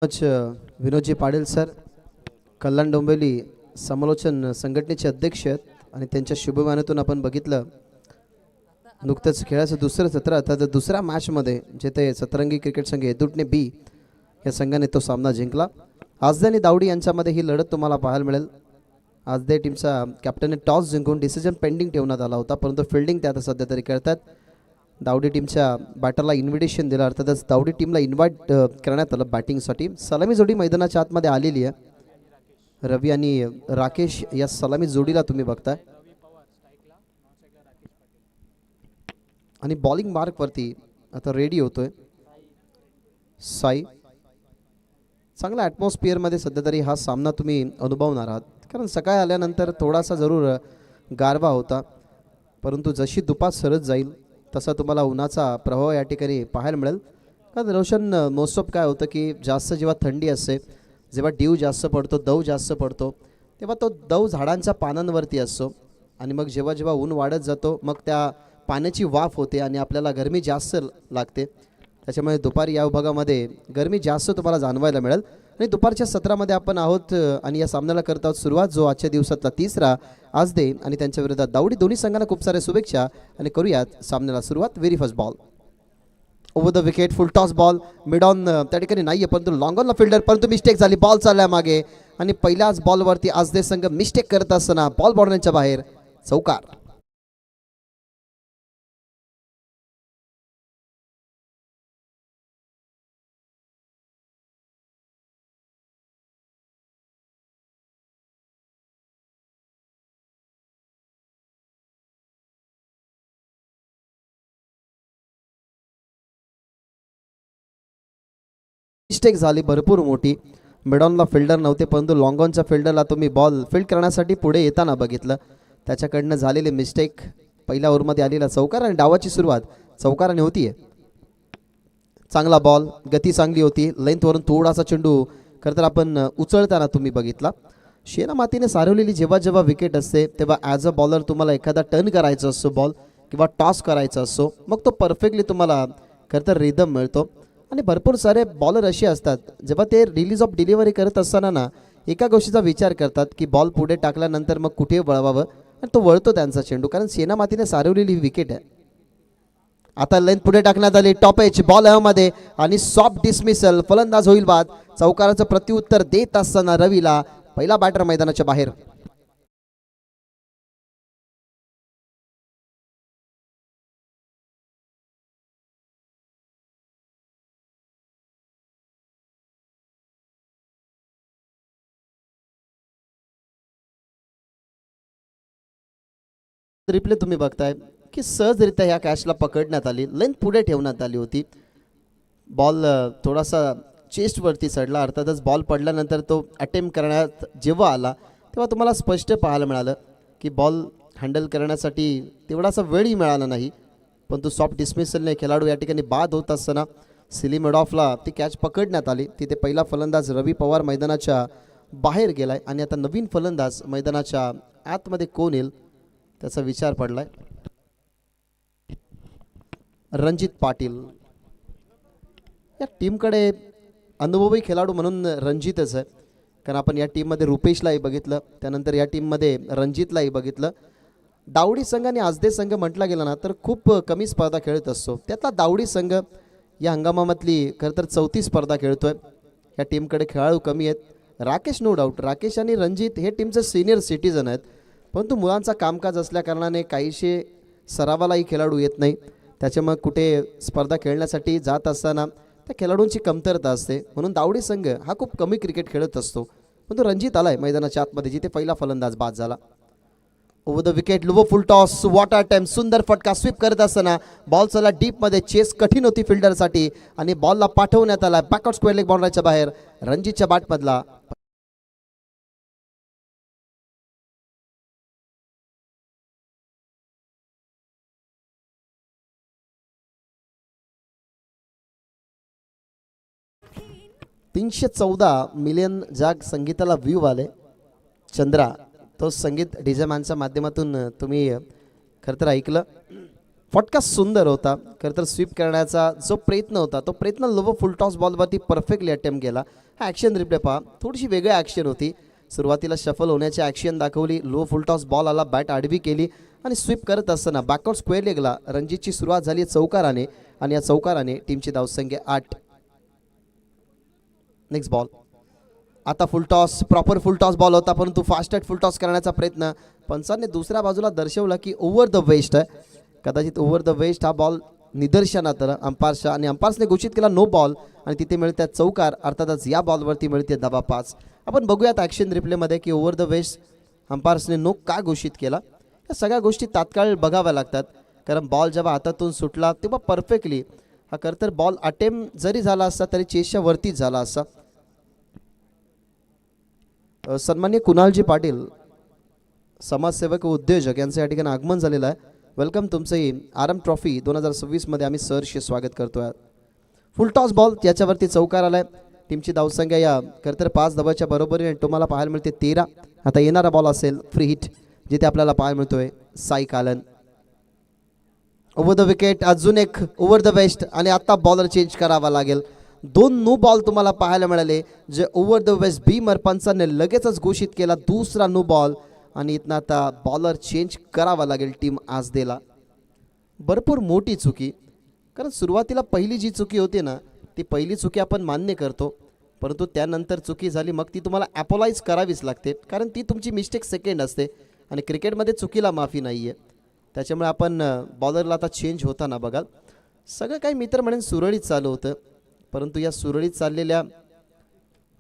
विनोदजी Patil sir Kalyan Dombivli समालोचन संघटनेचे अध्यक्ष आहेत आणि त्यांच्या शुभवाणीतून आपण बघितलं नुकतंच खेळाचं दुसरं सत्र आता दुसऱ्या मॅचमध्ये जेथे सतरंगी क्रिकेट संघ येदुटणे बी या संघाने तो सामना जिंकला. आजदे आणि दावडी यांच्यामध्ये ही लढत तुम्हाला पाहायला मिळेल. आजदे टीमचा कॅप्टनने टॉस जिंकून डिसिजन पेंडिंग ठेवण्यात आला होता, परंतु फिल्डिंग ते आता सध्या तरी करतात. दावडी टीमच्या बॅटरला इन्व्हिटेशन दिलं, अर्थातच दावडी टीमला इन्व्हाइट करण्यात आलं बॅटिंगसाठी. सलामी जोडी मैदानाच्या आतमध्ये आलेली आहे. रवी आणि राकेश या सलामी जोडीला तुम्ही बघताय आणि बॉलिंग मार्कवरती आता रेडी होतोय साई. चांगल्या ॲटमॉस्फिअरमध्ये सध्या तरी हा सामना तुम्ही अनुभवणार आहात, कारण सकाळी आल्यानंतर थोडासा जरूर गारवा होता, परंतु जशी दुपार सरत जाईल तसा तुम्हाला उन्हाचा प्रभाव या ठिकाणी पाहायला मिळेल. कारण रोशन मोस्ट ऑफ काय होतं की जास्त जेव्हा थंडी असते, जेव्हा ड्यू जास्त पडतो, दव जास्त पडतो, तेव्हा तो दव झाडांच्या पानांवरती असतो आणि मग जेव्हा जेव्हा ऊन वाढत जातो मग त्या पाण्याची वाफ होते आणि आपल्याला गरमी जास्त लागते. त्याच्यामुळे दुपारी या विभागामध्ये गरमी जास्त तुम्हाला जाणवायला मिळेल. आणि दुपारच्या सत्रामध्ये आपण आहोत आणि या सामन्याला करत आहोत सुरुवात, जो आजच्या दिवसातला तिसरा. आजदे आणि त्यांच्या विरोधात दावडी, दोन्ही संघांना खूप साऱ्या शुभेच्छा आणि करूयात सामन्याला सुरुवात. Very first ball over the wicket, full toss ball, mid on त्या ठिकाणी नाही आहे, परंतु लॉंग ऑनला फिल्डर, परंतु मिस्टेक झाली. बॉल चालला मागे आणि पहिल्याच बॉलवरती आजदे संघ मिस्टेक करत असताना बॉल बाउंड्रीच्या बाहेर, चौकार. मिस्टेक झाली भरपूर मोठी. मिडॉनला फिल्डर नव्हते, परंतु लॉंग ऑनच्या फिल्डरला तुम्ही बॉल फील्ड करण्यासाठी पुढे येताना बघितलं. त्याच्याकडनं झालेली मिस्टेक, पहिल्या ओव्हरमध्ये आलेला चौकार आणि डावाची सुरुवात चौकाराने होतीये. चांगला बॉल, गती चांगली होती, लेंथवरून थोडासा चेंडू खरं तर आपण उचलताना तुम्ही बघितला. शेना मातीने सारवलेली जेव्हा जेव्हा विकेट असते तेव्हा ॲज अ बॉलर तुम्हाला एखादा टर्न करायचा असतो बॉल किंवा टॉस करायचा असतो, मग तो परफेक्टली तुम्हाला खरं तर रिदम मिळतो. आणि भरपूर सारे बॉलर असे असतात जेव्हा ते रिलीज ऑफ डिलिव्हरी करत असताना ना एका गोष्टीचा विचार करतात की बॉल पुढे टाकल्यानंतर मग कुठे वळवावं, आणि तो वळतो त्यांचा चेंडू, कारण शेना मातीने सारवलेली विकेट आहे. आता लेंथ पुढे टाकण्यात आली, टॉप एच बॉल मध्ये आणि सॉफ्ट डिसमिसल, फलंदाज होईल बाद. चौकाराचं प्रत्युत्तर देत असताना रवीला पहिला बॅटर मैदानाच्या बाहेर. रिप्ले तुम्ही बघताय की सहजरित्या ह्या कॅचला पकडण्यात आली, लेंथ पुढे ठेवण्यात आली होती. बॉल थोडासा चेस्टवरती चढला, अर्थातच बॉल पडल्यानंतर तो अटेम्प्ट करण्यात जेव्हा आला तेव्हा तुम्हाला स्पष्ट पाहायला मिळालं की बॉल हँडल करण्यासाठी तेवढासा वेळही मिळाला नाही, परंतु सॉफ्ट डिसमिसलने खेळाडू या ठिकाणी बाद होत असताना सिली मिडऑफला ती कॅच पकडण्यात आली. तिथे पहिला फलंदाज रवी पवार मैदानाच्या बाहेर गेलाय आणि आता नवीन फलंदाज मैदानाच्या आतमध्ये कोण येईल त्याचा विचार पडलाय. रणजित पाटील या टीमकडे अनुभवी खेळाडू म्हणून रणजितच आहे, कारण आपण या टीममध्ये रुपेशलाही बघितलं, त्यानंतर या टीममध्ये रणजितलाही बघितलं. दावडी संघ आणि आजदे संघ म्हटला गेला ना तर खूप कमी स्पर्धा खेळत असतो, त्यातला दावडी संघ या हंगामामधली खरं तर 34 स्पर्धा खेळतोय. या टीमकडे खेळाडू कमी आहेत. राकेश नो डाऊट, राकेश आणि रणजित हे टीमचे सिनियर सिटीजन आहेत, परंतु मुलांचा कामकाज असल्याकारणाने काहीशे सरावालाही खेळाडू येत नाही. त्याच्यामुळे कुठे स्पर्धा खेळण्यासाठी जात असताना त्या खेळाडूंची कमतरता असते, म्हणून दावडी संघ हा खूप कमी क्रिकेट खेळत असतो. परंतु रणजित आलाय मैदानाच्या आतमध्ये, जिथे पहिला फलंदाज बाद झाला. Over the wicket, low full toss, water time, सुंदर फटका स्वीप करत असताना बॉल चला डीपमध्ये, चेस कठीण होती फिल्डरसाठी आणि बॉलला पाठवण्यात आला बॅकआउट स्क्वेअर लेग बाउंड्रीच्या बाहेर. रणजितच्या बॅटमधला 314 मिलियन जाग संगीताला व्ह्यू आले. चंद्रा तो संगीत डीजे मॅनच्या माध्यमातून तुम्ही खरं तर ऐकलं. फटका सुंदर होता. खरं तर स्वीप करण्याचा जो प्रयत्न होता तो प्रयत्न लो फुल टॉस बॉलवरती परफेक्टली अटेम्प्ट केला. हा ॲक्शन रिप्ले पहा, थोडीशी वेगळी ॲक्शन होती. सुरुवातीला शफल होण्याची ॲक्शन दाखवली, लो फुल टॉस बॉल आला, बॅट आडवी केली आणि स्वीप करत असताना बॅकआउट स्क्वेअर लेगला रणजितची सुरुवात झाली चौकाराने आणि या चौकाराने टीमची धावसंख्या 8. Next ball. आता full toss, proper full toss ball होता परंतु फास्टेस्ट फुल टॉस करण्याचा प्रयत्न पंचांनी दुसऱ्या बाजूला दर्शवला की ओव्हर द वेस्ट आहे. कदाचित ओव्हर द वेस्ट हा बॉल निदर्शनात आला अंपायरच्या आणि अंपायर्सने घोषित केला नो बॉल आणि तिथे मिळतात चौकार. अर्थातच या बॉलवरती मिळते धावा 5. आपण बघूयात ॲक्शन रिप्लेमध्ये की ओव्हर द वेस्ट अंपायर्सने नो का घोषित केला. या सगळ्या गोष्टी तात्काळ बघाव्या लागतात कारण बॉल जेव्हा हातातून सुटला तेव्हा परफेक्टली हा खरं तर बॉल अटेम्प्ट जरी झाला असता तरी चेसच्या वरतीच झाला असता. सन्माननीय कुणालजी पाटील समाजसेवक व उद्योजक यांचं या ठिकाणी आगमन झालेलं आहे. वेलकम. तुमचंही आरएम ट्रॉफी 2026मध्ये आम्ही सहर्ष स्वागत करतो आहे. फुल टॉस बॉल याच्यावरती चौकार आला आहे. टीमची धावसंख्या या खरं तर 5 धावाच्या बरोबरीने तुम्हाला पाहायला मिळते 13. आता येणारा बॉल असेल फ्री हिट जिथे आपल्याला पाहायला मिळतोय साई कालन. ओव्हर द विकेट, अजून एक ओव्हर द वेस्ट आणि आता बॉलर चेंज करावा लागेल. 2 नो बॉल तुम्हाला पाहायला मिळाले जे ओव्हर द वेस्ट बीमर पंचांनी लगेचच घोषित केला. दुसरा नो बॉल आणि इथनं आता बॉलर चेंज करावा लागेल टीम आजदेला. भरपूर मोठी चुकी, कारण सुरुवातीला पहिली जी चुकी होती ना ती पहिली चुकी आपण मान्य करतो परंतु त्यानंतर चुकी झाली मग ती तुम्हाला ॲपोलाइज करावीच लागते कारण ती तुमची मिस्टेक सेकंड असते आणि क्रिकेटमध्ये चुकीला माफी नाही आहे. त्याच्यामुळे आपण बॉलरला आता चेंज होताना बघाल सगळं काही मित्र म्हणून सुरळीत चालू होतं परंतु या सुरळीत चाललेल्या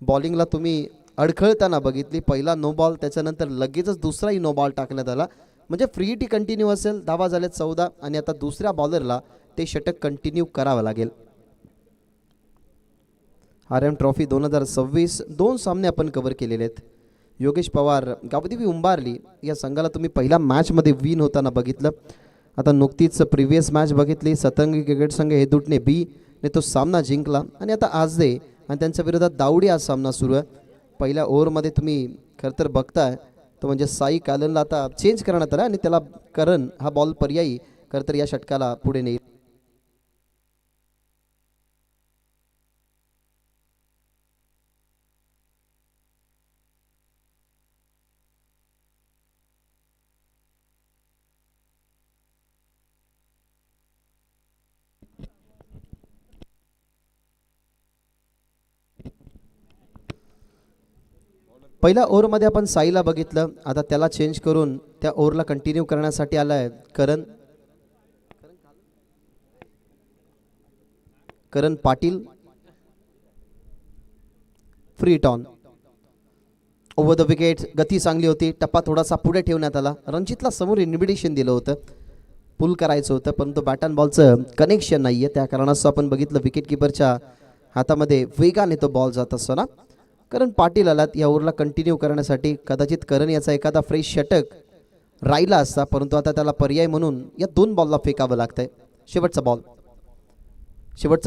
बॉलिंगला तुम्ही अडखळताना बघितली. पहिला नो बॉल, त्याच्यानंतर लगेचच दुसराही नो बॉल टाकण्यात आला म्हणजे फ्री हिट कंटिन्यू असेल. धावा झाल्या 14 आणि आता दुसऱ्या बॉलरला ते षटक कंटिन्यू करावं लागेल. आरएम ट्रॉफी 2026 2 सामने आपण कव्हर केलेले आहेत. योगेश पवार गावदेवी उंबारली या संघाला तुम्ही पहिल्या मॅचमध्ये विन होताना बघितलं. आता नुकतीच प्रिव्हियस मॅच बघितली. सतरंगी क्रिकेट संघ हेदूटने बी ने तो सामना जिंकला आणि आता आजदे आणि त्यांच्या विरोधात दावडी आज सामना सुरू आहे. पहिल्या ओव्हरमध्ये तुम्ही खरं तर बघताय तो म्हणजे साई कालनला आता चेंज करण्यात आला आणि त्याला करण हा बॉल पर्यायी खरं तर या षटकाला पुढे नेईल. पहिल्या ओव्हरमध्ये आपण साईला बघितलं, आता त्याला चेंज करून त्या ओव्हरला कंटिन्यू करण्यासाठी आला आहे करण पाटील. फ्री टॉन ओव्हर द विकेट, गती चांगली होती. टप्पा थोडासा पुढे ठेवण्यात आला. रणजितला समोर इन्व्हिटेशन दिलं होतं, पुल करायचं होतं परंतु बॅट अँड बॉलचं कनेक्शन नाही आहे. त्या कारणास्तव आपण बघितलं विकेट किपरच्या हातामध्ये वेगाने तो बॉल जात असताना करण पाटील आलात या ओव्हरला कंटिन्यू करण्यासाठी. कदाचित करण याचा एखादा फ्रेश षटक राहिला असता परंतु आता त्याला पर्याय म्हणून या 2 बॉलला फेकावं लागतंय. शेवटचा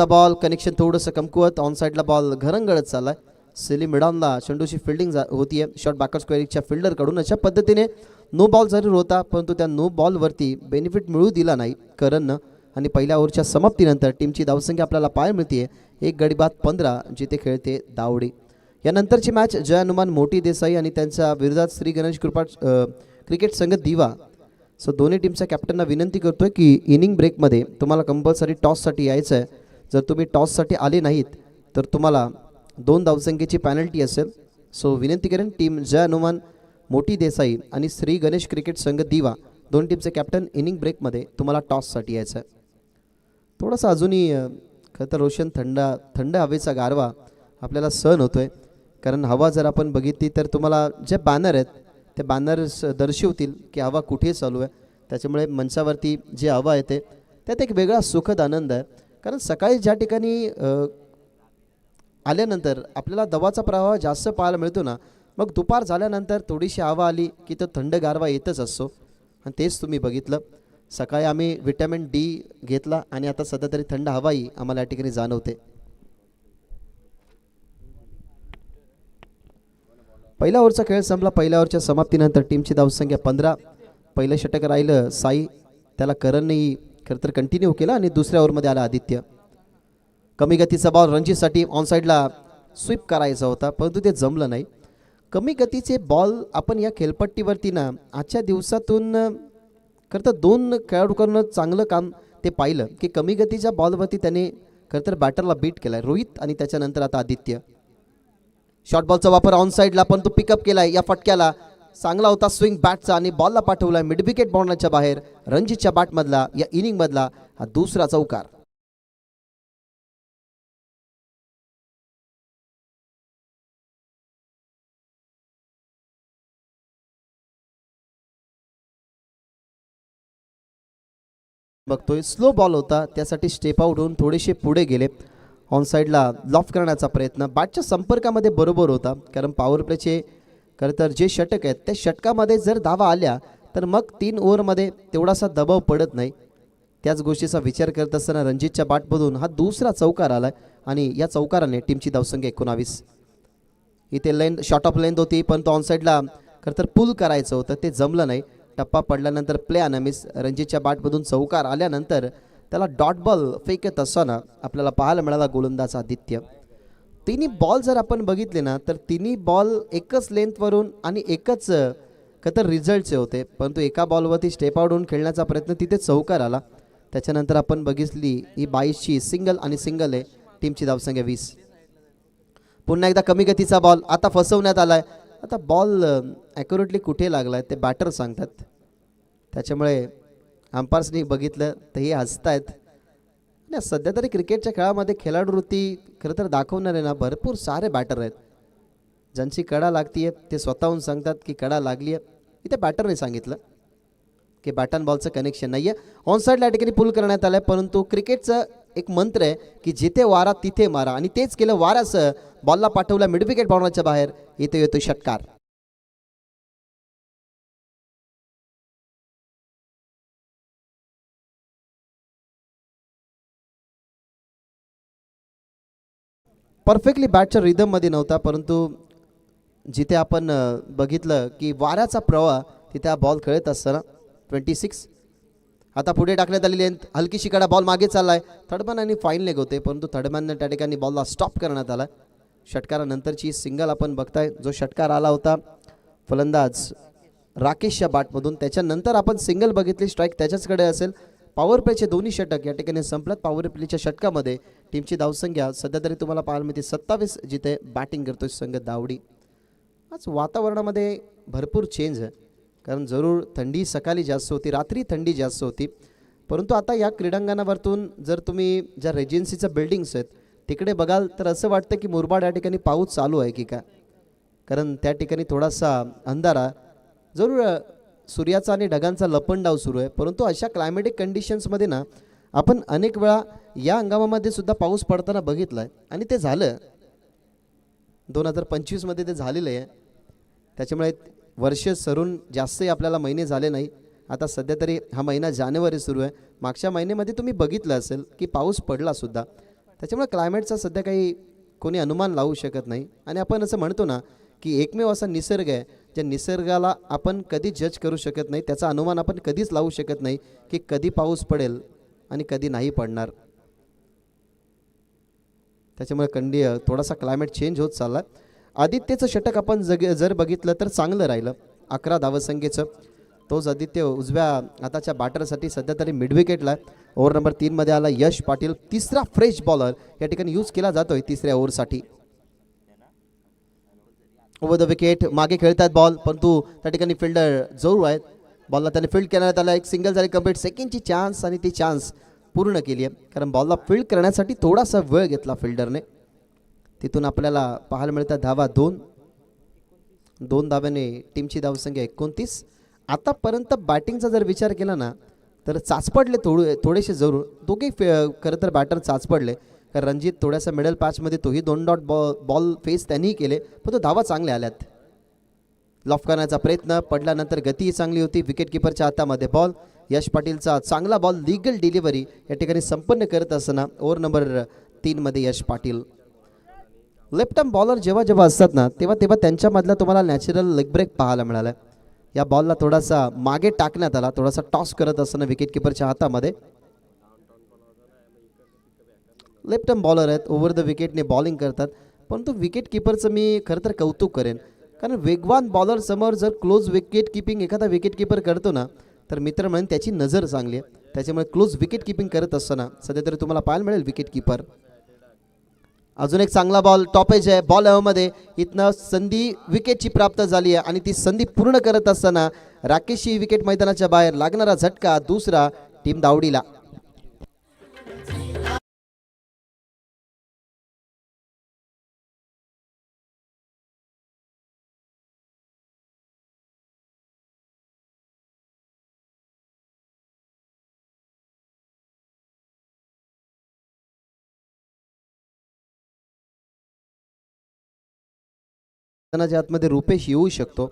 बॉल कनेक्शन थोडंसं कमकुवत. ऑन साईडला बॉल घरंगळत चाललाय. सेलिम मिडॉनला चेंडूची फिल्डिंग होतीये शॉर्ट बॅकवर्ड स्क्वेअरच्या फिल्डरकडून. अशा पद्धतीने नो बॉल जरूर होता परंतु त्या नो बॉलवरती बेनिफिट मिळू दिला नाही करणनं आणि पहिल्या ओव्हरच्या समाप्तीनंतर टीमची धावसंख्या आपल्याला पाहायला मिळते 1 गडी बाद 15 जिथे खेळते दावडी. यानंतरची मॅच जय हनुमान मोठी देसाई आणि त्यांच्या विरोधात श्री गणेश कृपा क्रिकेट संघ दिवा. सो दोन्ही टीमच्या कॅप्टनना विनंती करतोय की इनिंग ब्रेकमध्ये तुम्हाला कंपल्सरी टॉससाठी यायचं आहे. जर तुम्ही टॉससाठी आले नाहीत तर तुम्हाला 2 धावसंख्येची पॅनल्टी असेल. सो विनंती करेन टीम जय हनुमान मोठी देसाई आणि श्री गणेश क्रिकेट संघ दिवा दोन टीमचे कॅप्टन इनिंग ब्रेकमध्ये तुम्हाला टॉससाठी यायचं आहे. थोडासा अजूनही खरं तर रोशन थंड हवेचा गारवा आपल्याला सहन होतोय कारण हवा जर आपण बघितली तर तुम्हाला जे बॅनर आहेत ते बॅनर्स दर्शवतील की हवा कुठे चालू आहे. त्याच्यामुळे मंचावरती जे हवा येते त्यात एक वेगळा सुखद आनंद आहे कारण सकाळी ज्या ठिकाणी आल्यानंतर आपल्याला दवाचा प्रवाह जास्त पाहायला मिळतो ना मग दुपार झाल्यानंतर थोडीशी हवा आली की तो थंड गारवा येतच असतो आणि तेच तुम्ही बघितलं. सकाळी आम्ही विटॅमिन डी घेतला आणि आता सध्या तरी थंड हवाही आम्हाला या ठिकाणी जाणवते. पहिल्या ओव्हरचा खेळ संपला. पहिल्या ओव्हरच्या समाप्तीनंतर टीमची धावसंख्या 15. पहिलं षटक राहिलं साई, त्याला करणनेही खरं तर कंटिन्यू केला आणि दुसऱ्या ओव्हरमध्ये आला आदित्य. कमी गतीचा बॉल रणजीतसाठी ऑन साईडला स्वीप करायचा होता, परंतु ते जमलं नाही. कमी गतीचे बॉल आपण या खेळपट्टीवरती ना आजच्या दिवसातून खरं तर 2 खेळाडूकडून चांगलं काम ते पाहिलं की कमी गतीच्या बॉलवरती त्याने खरं तर बॅटरला बीट केला रोहित आणि त्याच्यानंतर आता आदित्य. शॉर्ट बॉलचा वापर ऑन साईडला पण तो पिकअप केलाय. या फटक्याला चांगला होता स्विंग बॅटचा आणि बॉलला पाठवलाय मिड विकेट बाउंड्रीच्या बाहेर. रणजीतच्या बॅटमधला या इनिंगमधला हा दुसरा चौकार. बघतोय स्लो बॉल होता, त्यासाठी स्टेप आउट होऊन थोडेसे पुढे गेले. ऑन साईडला लॉफ करण्याचा प्रयत्न बॅटच्या संपर्कामध्ये बरोबर होता, कारण पॉवर प्लेचे खरं तर जे षटक आहेत त्या षटकामध्ये जर धावा आल्या तर मग 3 ओव्हरमध्ये तेवढासा दबाव पडत नाही. त्याच गोष्टीचा विचार करत असताना रणजीतच्या बॅटमधून हा दुसरा चौकार आलाय आणि या चौकाराने टीमची धावसंख्या 19. इथे लेंथ शॉर्ट ऑफ लेंथ होती, पण तो ऑन साईडला खरं तर पुल करायचं होतं, ते जमलं नाही. टप्पा पडल्यानंतर प्ले अनमिस. रणजीतच्या बॅटमधून चौकार आल्यानंतर त्याला डॉट बॉल फेकत असताना आपल्याला पाहायला मिळाला गोलंदाज आदित्य. तिन्ही बॉल जर आपण बघितले ना तर तिन्ही बॉल एकच लेंथवरून आणि एकच खरं तर रिझल्टचे होते, परंतु एका बॉलवरती स्टेप आउट होऊन खेळण्याचा प्रयत्न तिथे चौकार आला. त्याच्यानंतर आपण बघितली ही 22ची सिंगल आणि सिंगल आहे. टीमची धावसंख्या 20. पुन्हा एकदा कमी गतीचा बॉल आता फसवण्यात आलाय. आता बॉल ॲक्युरेटली कुठे लागलाय ते बॅटर सांगतात, त्याच्यामुळे अंपायर्सनी बघितलं तर हे हसतायत. आणि सध्या तरी क्रिकेटच्या खेळामध्ये खेळाडू वृत्ती खरं तर दाखवणारे ना भरपूर सारे बॅटर आहेत. ज्यांची कडा लागतीये ते स्वतःहून सांगतात की कडा लागली आहे. इथे बॅटरने सांगितलं की बॅट अँड बॉलचं कनेक्शन नाही आहे. ऑन साईडला या ठिकाणी पुल करण्यात आलं आहे, परंतु क्रिकेटचं एक मंत्र आहे की जिथे वारा तिथे मारा, आणि तेच केलं. वारासह बॉलला पाठवला मिड विकेट बाउंड्रीच्या बाहेर. इथे येतो षटकार. परफेक्टली बॅटच्या रिदममध्ये नव्हता, परंतु जिथे आपण बघितलं की वाऱ्याचा प्रवाह तिथे हा बॉल खेळत असताना 26. आता पुढे टाकण्यात आलेली लेंथ हलकीशी कडा बॉल मागे चाललाय. थर्डमॅन आणि फाईन लेग होते, परंतु थर्डमॅनने त्या ठिकाणी बॉलला स्टॉप करण्यात आला. षटकारानंतरची सिंगल आपण बघताय, जो षटकार आला होता फलंदाज राकेशच्या बॅटमधून. त्याच्यानंतर आपण सिंगल बघितली, स्ट्राईक त्याच्याचकडे असेल. पॉवर प्लेचे दोन्ही षटक या ठिकाणी संपलत. पॉवर प्लेच्या षटकामध्ये टीमची धावसंख्या सध्या तरी तुम्हाला पाहायला मिळते 27, जिथे बॅटिंग करतोय संघ दावडी. आज वातावरणामध्ये भरपूर चेंज आहे, कारण जरूर थंडी सकाळी जास्त होती, रात्री थंडी जास्त होती, परंतु आता या क्रीडांगणावरतून जर तुम्ही ज्या रेजन्सीच्या बिल्डिंग्स आहेत तिकडे बघाल तर असं वाटतं की मुरबाड या ठिकाणी पाऊस चालू आहे की काय, कारण त्या ठिकाणी थोडासा अंधारा, जरूर सूर्याचा आणि ढगांचा लपंडाव सुरू आहे. परंतु अशा क्लायमॅटिक कंडिशन्समध्ये ना आपण अनेक वेळा या हंगामामध्ये सुद्धा पाऊस पडताना बघितला आहे, आणि ते झालं 2025मध्ये ते झालेलं आहे. त्याच्यामुळे वर्ष सरून जास्तही आपल्याला महिने झाले नाही. आता सध्या तरी हा महिना जानेवारी सुरू आहे. मागच्या महिन्यामध्ये तुम्ही बघितलं असेल की पाऊस पडलासुद्धा. त्याच्यामुळे क्लायमेटचा सध्या काही कोणी अनुमान लावू शकत नाही. आणि आपण असं म्हणतो ना की एकमेव असा निसर्ग आहे ज्या निसर्गाला आपण कधी जज करू शकत नाही, त्याचा अनुमान आपण कधीच लावू शकत नाही की कधी पाऊस पडेल आणि कधी नाही पडणार. त्याच्यामुळे थोडासा क्लायमेट चेंज होत चालला. आदित्यचं षटक आपण जर बघितलं तर चांगलं राहिलं, 11 धावसंख्येचं. तोच आदित्य उजव्या हाताच्या बॅटरसाठी सध्या तरी मिड विकेटला. ओव्हर नंबर 3मध्ये आला यश पाटील. तिसरा फ्रेश बॉलर या ठिकाणी यूज केला जातोय तिसऱ्या ओव्हरसाठी. ओव्हर द विकेट मागे खेळतात बॉल, परंतु त्या ठिकाणी फिल्डर जरूर आहेत. बॉलला त्याने फील्ड करण्यात आला. एक सिंगल झाली कंप्लीट. सेकंडची चान्स आणि ती चान्स पूर्ण केली आहे, कारण बॉलला फील्ड करण्यासाठी थोडासा वेळ घेतला फिल्डरने. तिथून आपल्याला पाहायला मिळतात धावा 2 धाव्याने टीमची धावसंख्या 29. आतापर्यंत बॅटिंगचा जर विचार केला ना तर चाचपडले थोडेसे जरूर दोघे खरं तर बॅटर चाचपडले. कारण रणजित थोड्यासा मिडल पॅचमध्ये तोही 2 डॉट बॉल फेस त्यांनीही केले, पण तो धावा चांगल्या आल्यात. लॉफ करण्याचा प्रयत्न पडल्यानंतर गतीही चांगली होती. विकेट किपरच्या हातामध्ये बॉल. यश पाटीलचा चांगला बॉल लीगल डिलिव्हरी या ठिकाणी संपन्न करत असताना ओव्हर नंबर 3मध्ये यश पाटील. लेफ्ट आर्म बॉलर जेव्हा असतात ना तेव्हा त्यांच्यामधला तुम्हाला नॅचरल लेग ब्रेक पाहायला मिळाला. या बॉलला थोडासा मागे टाकण्यात आला, थोडासा टॉस करत असताना विकेट किपरच्या हातामध्ये. लेफ्ट आर्म बॉलर आहेत, ओव्हर द विकेटने बॉलिंग करतात. परंतु विकेट किपरचं मी खरं तर कौतुक करेन, कारण वेगवान बॉलर समोर जर क्लोज विकेट किपिंग एखादा विकेट किपर करतो ना, तर मित्र म्हणून त्याची नजर चांगली आहे. त्याच्यामुळे क्लोज विकेट किपिंग करत असताना सध्या तरी तुम्हाला पाहायला मिळेल विकेट किपर. अजून एक चांगला बॉल टॉप एज आहे बॉल मध्ये, इथनं संधी विकेटची प्राप्त झाली आहे आणि ती संधी पूर्ण करत असताना राकेशची विकेट मैदानाच्या बाहेर. लागणारा झटका दुसरा, टीम दावडीला. मैदानाच्या आतमध्ये रुपेश येऊ शकतो,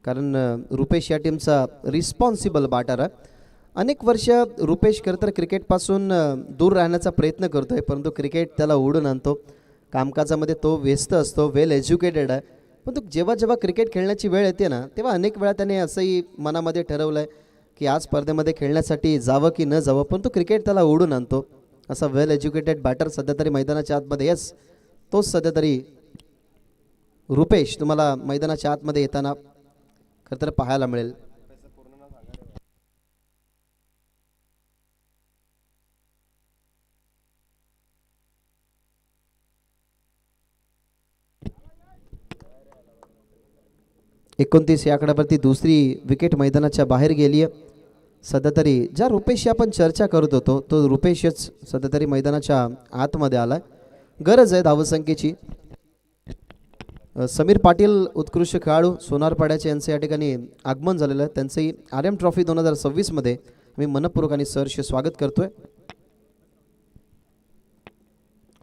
कारण रुपेश या टीमचा रिस्पॉन्सिबल बॅटर आहे. अनेक वर्ष रुपेश खरं तर क्रिकेटपासून दूर राहण्याचा प्रयत्न करतोय, परंतु क्रिकेट त्याला ओढून आणतो. कामकाजामध्ये तो व्यस्त असतो, वेल एज्युकेटेड आहे. पण जेव्हा जेव्हा क्रिकेट खेळण्याची वेळ येते ना, तेव्हा अनेक वेळा त्याने असंही मनामध्ये ठरवलं आहे की आज स्पर्धेमध्ये खेळण्यासाठी जावं की न जावं, पण तो क्रिकेट त्याला ओढून आणतो. असा वेल एज्युकेटेड बॅटर सध्या तरी मैदानाच्या आतमध्ये, येस तोच सध्या तरी रुपेश तुम्हाला मैदानाच्या आतमध्ये येताना खरं तर पाहायला मिळेल. एकोणतीस या आकड्यावरती दुसरी विकेट मैदानाच्या बाहेर गेली आहे. सध्या तरी ज्या रुपेशची आपण चर्चा करत होतो तो रुपेशच सध्या तरी मैदानाच्या आतमध्ये आलाय. गरज आहे धावसंख्येची. समीर पाटील उत्कृष्ट खेळाडू सोनारपाड्याचे यांचे या ठिकाणी आगमन झालेलं आहे. त्यांचंही RM ट्रॉफी 2026मध्ये आम्ही मनपूर्वक आणि सहर्ष स्वागत करतोय.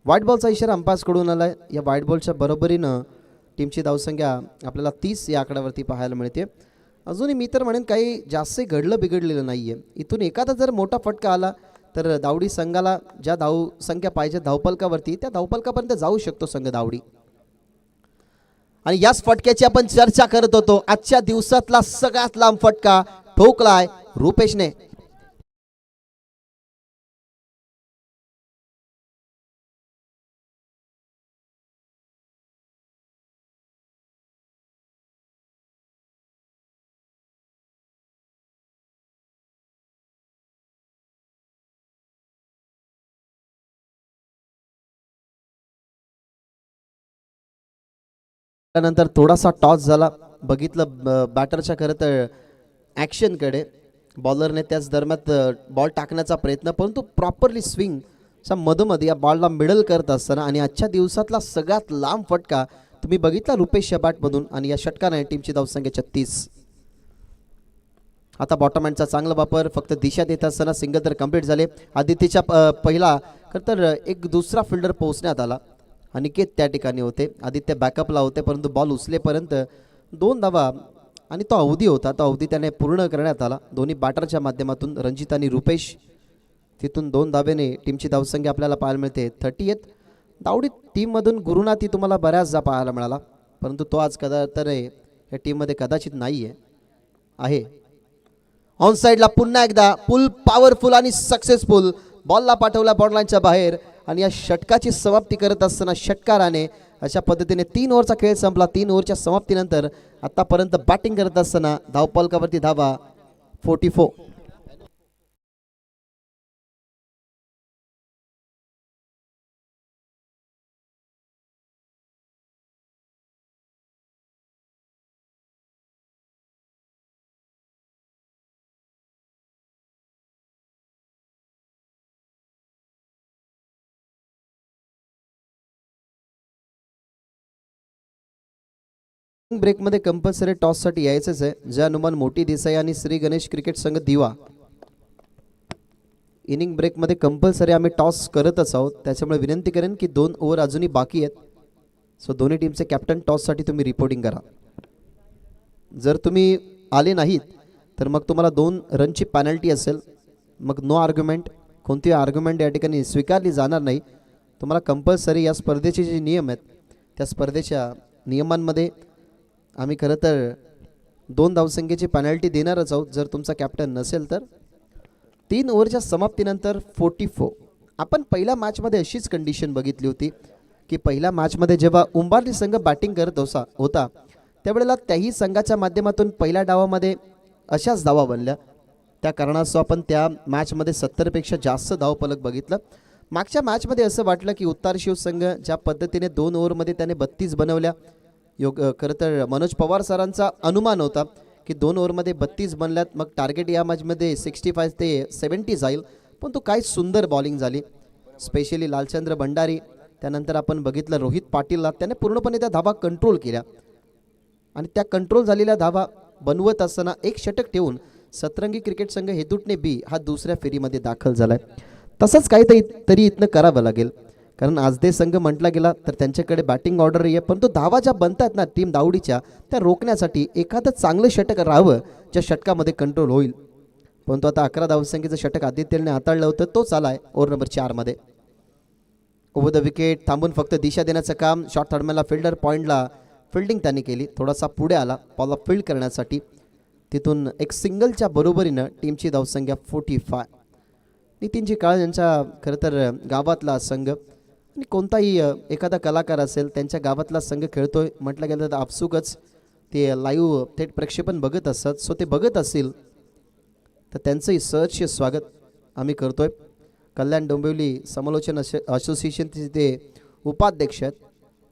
व्हाईट बॉलचा इशारा अंपायर्सकडून आला आहे. या व्हाईट बॉलच्या बरोबरीनं टीमची धावसंख्या आपल्याला 30 या आकड्यावरती पाहायला मिळते. अजूनही मी तर म्हणेन काही जास्त घडलं बिघडलेलं नाही आहे. इथून एखादा जर मोठा फटका आला तर दावडी संघाला ज्या धावसंख्या पाहिजे धावपलकावरती त्या धावपलकापर्यंत जाऊ शकतो संघ दावडी. आणि याच फटक्याची आपण चर्चा करत होतो. आजच्या दिवसातला सगळ्यात लांब फटका ठोकलाय रुपेशने. त्यानंतर थोडासा टॉस झाला, बघितलं बॅटरच्या खरं तर ॲक्शनकडे. बॉलरने त्याच दरम्यान बॉल टाकण्याचा प्रयत्न, परंतु प्रॉपरली स्विंग मधोमध या बॉलला मिडल करत असताना आणि आजच्या दिवसातला सगळ्यात लांब फटका तुम्ही बघितला रुपेशच्या बॅटमधून आणि या षटकाने टीमची धावसंख्या 36. आता बॉटम हँडचा चांगला वापर, फक्त दिशा देत असताना सिंगल तर कंप्लीट झाले. आदित्यच्या पहिला खरं तर एक दुसरा फिल्डर पोहोचण्यात आला. अनिकेत त्या ठिकाणी होते, आदित्य बॅकअपला होते, परंतु बॉल उचलेपर्यंत 2 धावा आणि तो अवधी होता, तो अवधी त्याने पूर्ण करण्यात आला. दोन्ही बॅटरच्या माध्यमातून रणजित आणि रुपेश. तिथून 2 धाब्याने टीमची धावसंख्या आपल्याला पाहायला मिळते 38. दावडी टीममधून गुरुनाथी तुम्हाला बऱ्याचदा पाहायला मिळाला, परंतु तो आज तर या टीममध्ये कदाचित नाही आहे. ऑन साईडला पुन्हा एकदा पुल पॉवरफुल आणि सक्सेसफुल बॉलला पाठवला बॉललाईनच्या बाहेर आणि या षटकाची समाप्ती करत असताना षटकाराने अशा पद्धतीने 3 ओव्हरचा खेळ संपला. 3 ओव्हरच्या समाप्तीनंतर आतापर्यंत बॅटिंग करत असताना धावपलकावरती धावा 44. ब्रेकमध्ये कंपल्सरी टॉससाठी यायचंच आहे. जय हनुमान मोठी देसाई आणि श्री गणेश क्रिकेट संघ दिवा. इनिंग ब्रेकमध्ये कंपल्सरी आम्ही टॉस करतच आहोत, त्याच्यामुळे विनंती करेन की 2 ओव्हर अजूनही बाकी आहेत. सो दोन्ही टीमचे कॅप्टन टॉससाठी तुम्ही रिपोर्टिंग करा. जर तुम्ही आले नाहीत तर मग तुम्हाला 2 रनची पॅनल्टी असेल. मग नो आर्ग्युमेंट, कोणती आर्ग्युमेंट या ठिकाणी स्वीकारली जाणार नाही. तुम्हाला कंपल्सरी या स्पर्धेचे जे नियम आहेत त्या स्पर्धेच्या नियमांमध्ये आम्ही खरं तर 2 धावसंख्येची पेनल्टी देणारच आहोत जर तुमचा कॅप्टन नसेल तर. 3 ओव्हरच्या समाप्तीनंतर 44 आपण पहिल्या मॅचमध्ये अशीच कंडिशन बघितली होती की पहिल्या मॅचमध्ये जेव्हा उंबार्ली संघ बॅटिंग करत होता त्यावेळेला त्याही संघाच्या माध्यमातून पहिल्या डावामध्ये अशाच धावा बनल्या. त्या कारणास्तव आपण त्या मॅचमध्ये 70पेक्षा जास्त धावफलक बघितलं. मागच्या मॅचमध्ये असं वाटलं की उत्तर शिव संघ ज्या पद्धतीने 2 ओव्हरमध्ये त्याने 32 बनवल्या, खरं तर मनोज पवार सरांचा अनुमान होता की 2 ओव्हरमध्ये 32 बनल्यात, मग टार्गेट या मॅचमध्ये 65 ते 70 जाईल. पण तो काय सुंदर बॉलिंग झाली, स्पेशली लालचंद्र भंडारी. त्यानंतर आपण बघितलं रोहित पाटीलला, त्याने पूर्णपणे त्या धावा कंट्रोल केल्या आणि त्या कंट्रोल झालेल्या धावा बनवत असताना एक षटक ठेवून सतरंगी क्रिकेट संघ हेतुटणे बी हा दुसऱ्या फेरीमध्ये दाखल झालाय. तसंच काहीतरी तरी इथनं करावं लागेल, कारण आज दे संघ म्हटला गेला तर त्यांच्याकडे बॅटिंग ऑर्डर आहे, पण तो धावा ज्या बनतात ना टीम दावडीच्या, त्या रोखण्यासाठी एखादं चांगलं षटक राहावं ज्या षटकामध्ये कंट्रोल होईल. परंतु आता 11 धावसंख्येचं षटक आदित्यने हाताळलं होतं, तोच आलाय ओव्हर नंबर 4 मध्ये. ओव्हर द विकेट थांबून फक्त दिशा देण्याचं काम. शॉर्ट थर्डमॅनला फिल्डर पॉईंटला फिल्डिंग त्यांनी केली, थोडासा पुढे आला बॉलला फील्ड करण्यासाठी. तिथून एक सिंगलच्या बरोबरीनं टीमची धावसंख्या 45. नितीनजी काळे यांच्या खरं तर गावातला संघ आणि कोणताही एखादा कलाकार असेल त्यांच्या गावातला संघ खेळतोय म्हटलं गेलं तर आपसुकच ते लाईव्ह थेट प्रक्षेपण बघत असतात. सो ते बघत असतील तर त्यांचंही सहर्ष स्वागत आम्ही करतोय. कल्याण डोंबिवली समालोचन असोसिएशनचे ते उपाध्यक्ष आहेत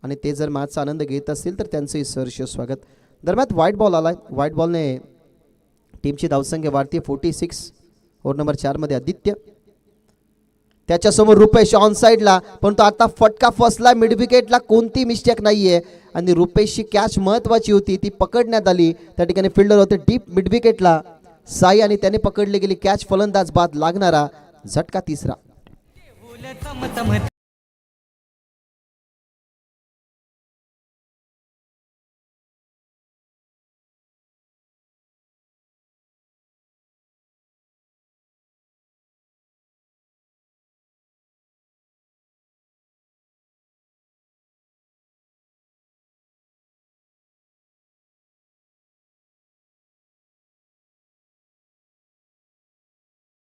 आणि ते जर मॅचचा आनंद घेत असतील तर त्यांचंही सहर्ष स्वागत. दरम्यान व्हाईट बॉल आलाय, व्हाईट बॉलने टीमची धावसंख्या वाढते 46. ओव्हर नंबर 4 मध्ये आदित्य, त्याच्यासमोर रुपेश ऑन साईडला, पण तो आता फटका फसला मिड विकेटला, कोणती मिस्टेक नाहीये आणि रुपेशची कॅच महत्वाची होती, ती पकडण्यात आली. त्या ठिकाणी फिल्डर होते डीप मिड विकेटला साई आणि त्याने पकडली गेली कॅच. फलंदाज बाद लागणारा झटका 3रा.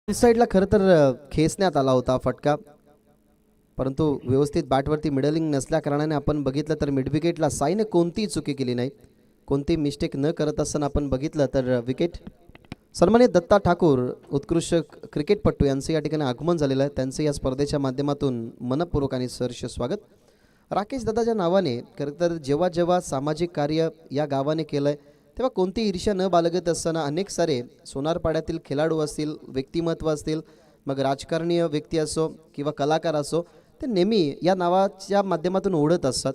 साईडला खरं तर खेचण्यात आला होता फटका, परंतु व्यवस्थित बॅटवरती मिडलिंग नसल्या कारणाने आपण बघितलं तर मिड विकेटला साईने कोणतीही चुकी केली नाही. कोणती मिस्टेक न करत असताना आपण बघितलं तर विकेट. सन्मानित दत्ता ठाकूर उत्कृष्ट क्रिकेटपटू यांचं या ठिकाणी आगमन झालेलं आहे. त्यांचं या स्पर्धेच्या माध्यमातून मनपूर्वक आणि सहर्ष स्वागत. राकेश दादाच्या नावाने खरं तर जेव्हा जेव्हा सामाजिक कार्य या गावाने केलं आहे तेव्हा कोणती ईर्ष्या न बाळगत असताना अनेक सारे सोनारपाड्यातील खेळाडू असतील, व्यक्तिमत्व असतील, मग राजकारणीय व्यक्ती असो किंवा कलाकार असो, ते नेहमी या नावाच्या माध्यमातून ओढत असतात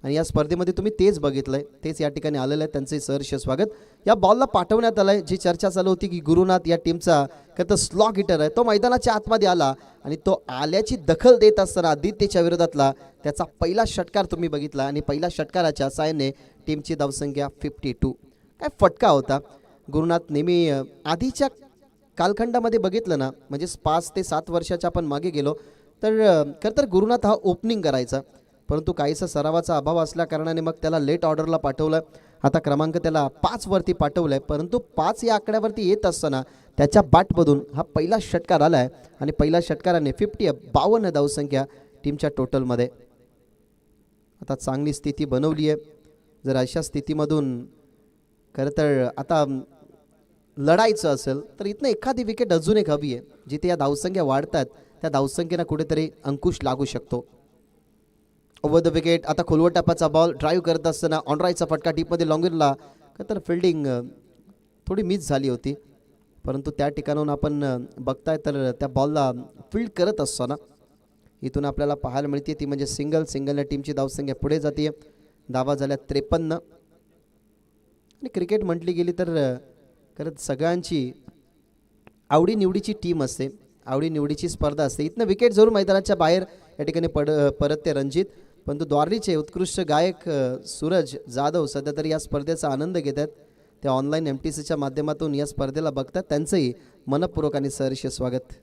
आणि या स्पर्धेमध्ये तुम्ही तेच बघितलंय, तेच या ठिकाणी आलेलं आहे. त्यांचे सहर्ष स्वागत. या बॉलला पाठवण्यात आलंय. जी चर्चा चालू होती की गुरुनाथ या टीमचा खरं तर स्लॉग हिटर आहे, तो मैदानाच्या आतमध्ये आला आणि तो आल्याची दखल देत असताना आदित्यच्या विरोधातला त्याचा पहिला षटकार तुम्ही बघितला आणि पहिल्या षटकाराच्या साहाय्याने टीमची धावसंख्या 52. काय फटका होता. गुरुनाथ नेहमी आधीच्या कालखंडामध्ये बघितलं ना, म्हणजे 5 ते 7 वर्षाच्या आपण मागे गेलो तर खरं तर गुरुनाथ हा ओपनिंग करायचा, परंतु काहीसा सरावाचा अभाव असल्या कारणाने मग त्याला लेट ऑर्डरला पाठवलं. आता क्रमांक त्याला 5 वरती पाठवलाय, परंतु 5 या आकड्यावरती येत असताना त्याच्या बॅटमधून हा पहिला षटकार आलाय आणि पहिल्या षटकाराने 52 धावसंख्या टीमच्या टोटलमध्ये. आता चांगली स्थिती बनवली आहे. जर अशा स्थितीमधून खरं तर आता लढायचं असेल तर इथनं एखादी विकेट अजून एक हवी आहे, जिथे या धावसंख्या वाढतात त्या धावसंख्येला कुठेतरी अंकुश लागू शकतो. ओव्हर द विकेट आता खोलवर टप्प्याचा बॉल ड्राईव्ह करत असताना ऑनराईटचा फटका डीपमध्ये लॉंगिनला. खरं तर फिल्डिंग थोडी मिस झाली होती, परंतु त्या ठिकाणाहून आपण बघताय तर त्या बॉलला फील्ड करत असताना इथून आपल्याला पाहायला मिळते ती म्हणजे सिंगलने टीमची धावसंख्या पुढे जाते. धावा झाल्या 53. आणि क्रिकेट म्हटली गेली तर खरंच सगळ्यांची आवडीनिवडीची टीम असते, आवडीनिवडीची स्पर्धा असते. इथनं विकेट जरूर मैदानाच्या बाहेर या ठिकाणी परत ते रणजित, परंतु द्वारलीचे उत्कृष्ट गायक सूरज जाधव सध्या तरी या स्पर्धेचा आनंद घेत आहेत. ते ऑनलाईन MTCच्या माध्यमातून या स्पर्धेला बघतात. त्यांचंही मनपूर्वक आणि सहर्ष स्वागत.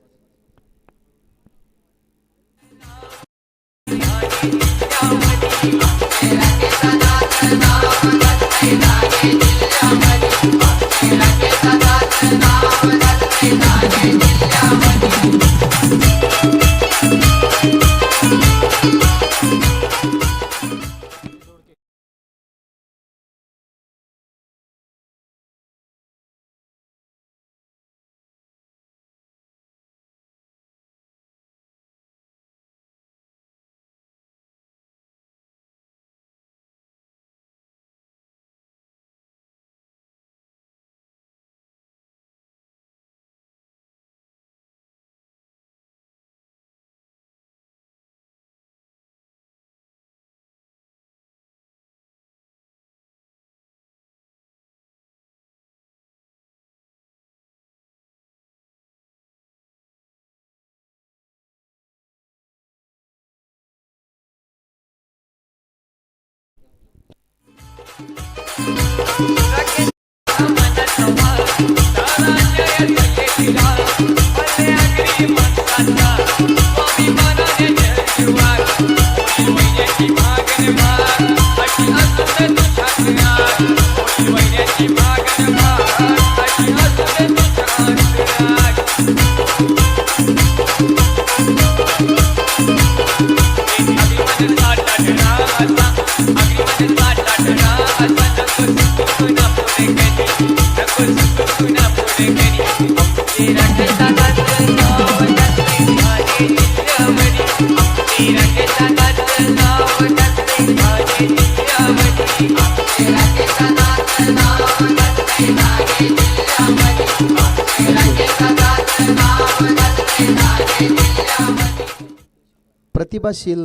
प्रतिभाशील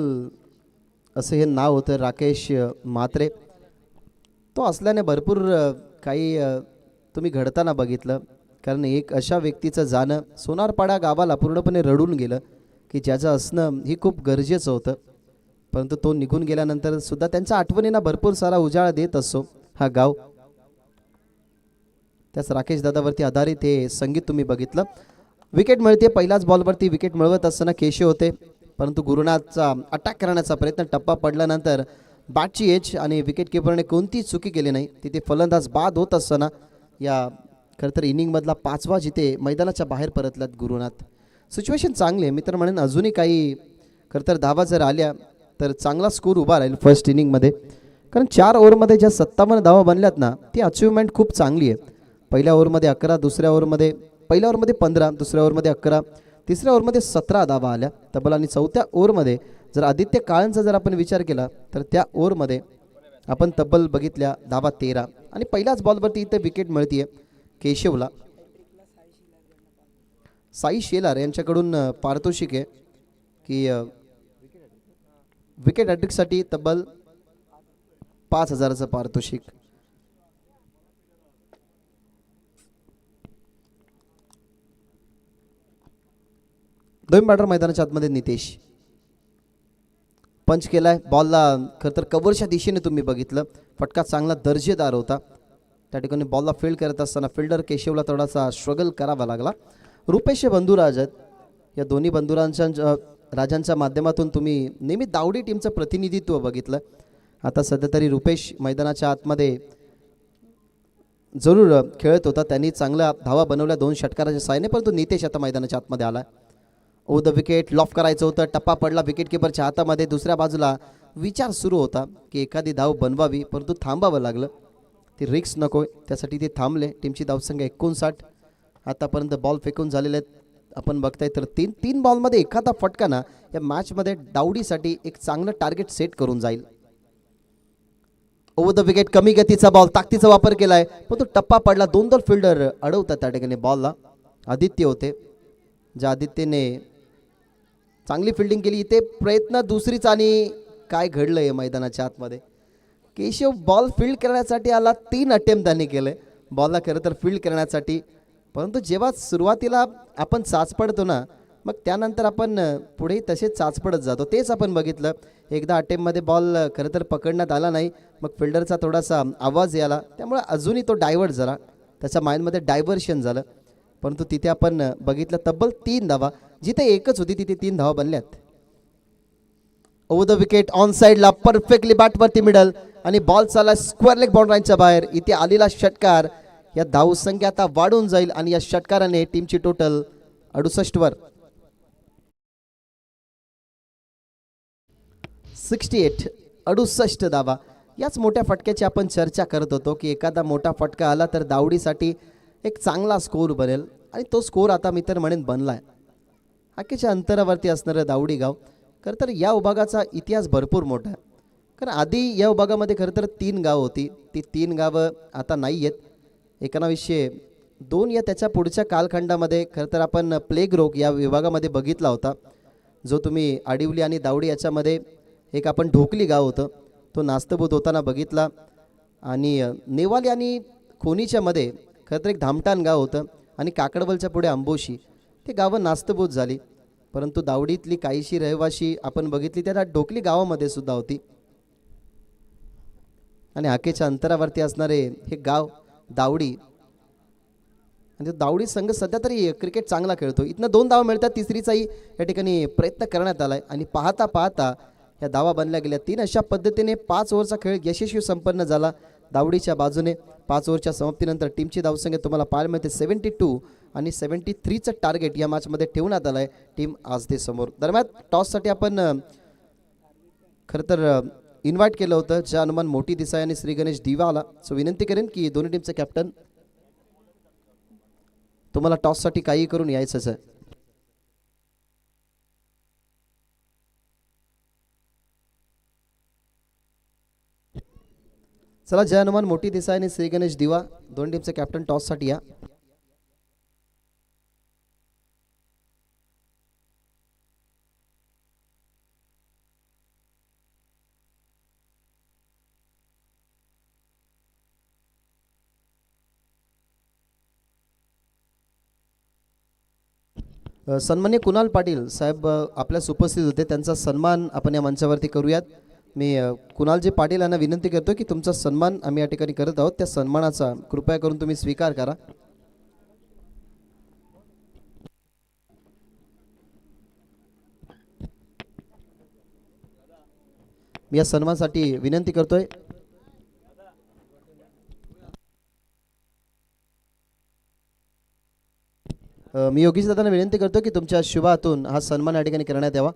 असं हे नाव होतं राकेश म्हात्रे. तो असल्याने भरपूर काही तुम्ही घडताना बघितलं. कारण एक अशा व्यक्तीचं जाणं सोनारपाडा गावाला पूर्णपणे रडून गेलं की ज्याचं असणं ही खूप गरजेचं होतं. परंतु तो निघून गेल्यानंतर सुद्धा त्यांच्या आठवणींना भरपूर सारा उजाळा देत असतो हा गाव. त्याच राकेश दादावरती आधारित हे संगीत तुम्ही बघितलं. विकेट मिळते. पहिल्याच बॉलवरती विकेट मिळवत असताना केशव होते, परंतु गुरुनाथचा अटॅक करण्याचा प्रयत्न टप्पा पडल्यानंतर बॅटची एज आणि विकेट किपरने कोणतीच चुकी केली नाही. तिथे फलंदाज बाद होत असताना या खरं तर इनिंगमधला 5वा जिथे मैदानाच्या बाहेर परतल्यात गुरुनाथ. सिच्युएशन चांगली आहे. मी तर म्हणेन अजूनही काही खरं तर धावा जर आल्या तर चांगला स्कोर उभा राहील फर्स्ट इनिंगमध्ये. कारण 4 ओव्हरमध्ये ज्या 57 धावा बनल्यात ना, ती अचिव्हमेंट खूप चांगली आहे. पहिल्या ओव्हरमध्ये 11, दुसऱ्या ओव्हरमध्ये 15, दुसऱ्या ओव्हरमध्ये 11, तिसऱ्या ओव्हरमध्ये 17 धावा आल्या तब्बल. आणि चौथ्या ओव्हरमध्ये जर आदित्य काळेंचा जर आपण विचार केला तर त्या ओव्हरमध्ये आपण तब्बल बघितल्या धावा 13. आणि पहिल्याच बॉलवरती इथे विकेट मिळतीये केशवला. साई शेलार यांच्याकडून पारितोषिक आहे की विकेट हॅट्रिकसाठी तब्बल 5,000चं पारितोषिक. दोन बॅटर मैदानाच्या आतमध्ये नितेश पंच केलाय. बॉलला खरं तर कव्हरच्या दिशेने तुम्ही बघितलं, फटका चांगला दर्जेदार होता. त्या ठिकाणी बॉलला फील्ड करत असताना फिल्डर केशवला थोडासा स्ट्रगल करावा लागला. रुपेश बंधुराज या दोन्ही बंधुराजांच्या राजांच्या माध्यमातून तुम्ही नेहमी दावडी टीमचं प्रतिनिधित्व बघितलं. आता सध्या तरी रुपेश मैदानाच्या आतमध्ये जरूर खेळत होता. त्यांनी चांगल्या धावा बनवल्या 2 षटकाराच्या साहाय्याने, परंतु नितेश आता मैदानाच्या आतमध्ये आला. द विकेट लॉफ करायचं होतं. टप्पा पडला विकेट किपरच्या हातामध्ये. दुसऱ्या बाजूला विचार सुरू होता की एखादी धाव बनवावी, परंतु थांबावं लागलं. ती रिक्स नको त्यासाठी ते थांबले. टीमची धावसंख्या 59. आतापर्यंत बॉल फेकून झालेले आहेत आपण बघताय तर 3 बॉलमध्ये एखादा फटका ना या मॅचमध्ये दावडीसाठी एक चांगलं टार्गेट सेट करून जाईल. ओव्हर द विकेट कमी गतीचा बॉल, ताकदीचा वापर केलाय, पण तो टप्पा पडला. 2 फिल्डर अडवतात त्या ठिकाणी बॉलला. आदित्य होते, ज्या आदित्यने चांगली फिल्डिंग केली. इथे प्रयत्न दुसरीच आणि काय घडलंय मैदानाच्या आतमध्ये. केशव बॉल फील्ड करण्यासाठी आला. 3 अटेम्प्ट त्याने केले बॉलला खरं तर फील्ड करण्यासाठी, परंतु जेव्हा सुरुवातीला आपण चाचपडतो ना, मग त्यानंतर आपण पुढेही तसेच चाचपडत जातो. तेच आपण बघितलं. एकदा अटेम्प्टमध्ये बॉल खरं तर पकडण्यात आला नाही, मग फिल्डरचा थोडासा आवाज याला, त्यामुळे अजूनही तो डायव्हर्ट झाला. त्याच्या माइंडमध्ये डायव्हर्शन झालं. परंतु तिथे आपण बघितलं तब्बल 3 धावा, जिथे एकच होती तिथे 3 धावा बनल्यात. ओव्हर द विकेट ऑन साईडला परफेक्टली बॅटवरती मिडल आणि बॉल चालला स्क्वेअर लेग बाउंड्रीच्या बाहेर. इथे आलेला षटकार या धावसंख्या आता वाढून जाईल आणि या षटकाराने टीमची टोटल 68 वर 68 धावा. याच मोठ्या फटक्याची आपण चर्चा करत होतो की एखादा मोठा फटका आला तर दावडीसाठी एक चांगला स्कोर बनेल, आणि तो स्कोर आता मी तर म्हणेन बनला आहे. हाकेच्या अंतरावरती असणारं दावडी गाव खरं तर या विभागाचा इतिहास भरपूर मोठा आहे. कारण आधी या विभागामध्ये खरं तर 3 गावं होती. ती 3 गावं आता नाही आहेत. 1902 या त्याच्या पुढच्या कालखंडामध्ये खरं तर आपण प्लेग रोग या विभागामध्ये बघितला होता, जो तुम्ही आडिवली आणि दावडी याच्यामध्ये एक आपण ढोकली गाव होतं, तो नास्तभूत होताना बघितला. आणि नेवाली आणि खोनीच्या मध्ये खरं तर एक धामटान गाव होतं, आणि काकडवलच्या पुढे आंबोशी, ते गावं नास्तभूत झाली. परंतु दावडीतली काहीशी रहिवाशी आपण बघितली त्या ढोकली गावामध्ये सुद्धा होती. आणि हाकेच्या अंतरावरती असणारे हे गाव दावडी. म्हणजे दावडी संघ सध्या तरी क्रिकेट चांगला खेळतो. इथनं 2 धावा मिळतात, तिसरीचाही या ठिकाणी प्रयत्न करण्यात आला आहे आणि पाहता पाहता या धावा बनल्या गेल्या 3. अशा पद्धतीने 5 ओव्हरचा खेळ यशस्वी संपन्न झाला दावडीच्या बाजूने. 5 ओव्हरच्या समाप्तीनंतर टीमची धावसंख्या तुम्हाला पाहायला मिळते 72 आणि 73चं टार्गेट या मॅचमध्ये ठेवण्यात आलं आहे टीम आजदे समोर. दरम्यान टॉससाठी आपण खरं तर इन्व्हाइट केलं होतं ज्या हनुमान मोठी देसाई आणि श्री गणेश दिवाला. सो विनंती करेन की दोन्ही टीमचे कॅप्टन तुम्हाला टॉससाठी काही करून यायचंच आहे. चला जय हनुमान मोठी देसाई आणि श्री गणेश दिवा दोन टीमचे कॅप्टन टॉससाठी या. सन्मान्य कुणाल पाटील साहेब आपल्यास उपस्थित होते, त्यांचा सन्मान आपण या मंचावरती करूयात. मी कुणालजी पाटील यांना विनंती करतो की तुमचा सन्मान आम्ही या ठिकाणी करत आहोत, त्या सन्मानाचा कृपया करून तुम्ही स्वीकार करा. मी या सन्मानासाठी विनंती करतोय. मी योगेश दादांना विनंती करतो की तुमच्या शुभ हातून हा सन्मान या ठिकाणी करण्यात यावा.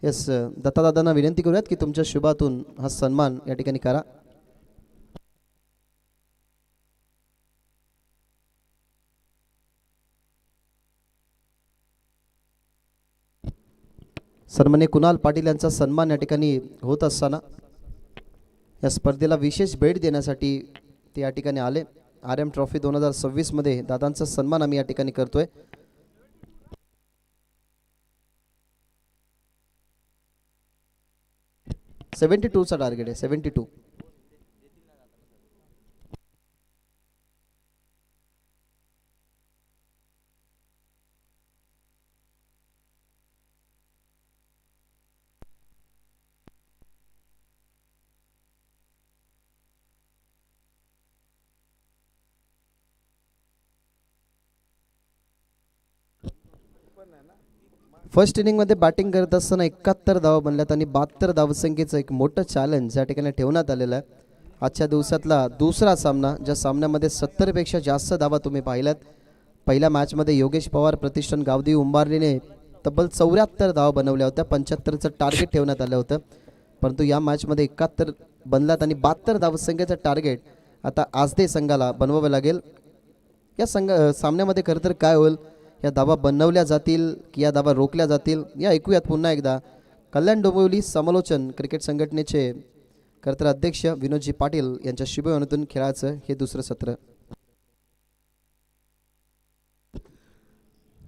येस दत्तादादांना विनंती करूयात की तुमच्या शुभ हातून हा सन्मान या ठिकाणी करा. सन्मान्य कुणाल पाटील यांचा सन्मान या ठिकाणी होत असताना या स्पर्धेला विशेष भेट देण्यासाठी ते या ठिकाणी आले. RM ट्रॉफी 2026 मध्ये दादांचा सन्मान आम्ही या ठिकाणी करतोय. चा टार्गेट आहे 72. फर्स्ट इनिंगमध्ये बॅटिंग करत असताना 71 धावा बनल्यात आणि 72 धावसंख्येचं एक मोठं चॅलेंज या ठिकाणी ठेवण्यात आलेलं आहे. आजच्या दिवसातला दुसरा सामना, ज्या सामन्यामध्ये 70 पेक्षा जास्त धावा तुम्ही पाहिल्यात. पहिल्या मॅचमध्ये योगेश पवार प्रतिष्ठान गावदेवी उंबारलीने तब्बल 74 धावा बनवल्या होत्या. 75चं टार्गेट ठेवण्यात आलं होतं, परंतु या मॅचमध्ये 71 बनल्यात आणि 72 धावसंख्येचं टार्गेट आता आजदे संघाला बनवावं लागेल. या सामन्यामध्ये खरं तर काय होईल, या धावा बनवल्या जातील की या धावा रोखल्या जातील, या ऐकूयात पुन्हा एकदा. कल्याण डोंबिवली समालोचन क्रिकेट संघटनेचे खरं तर अध्यक्ष विनोदजी पाटील यांच्या शुभेच्छेतून खेळाचं हे दुसरं सत्र.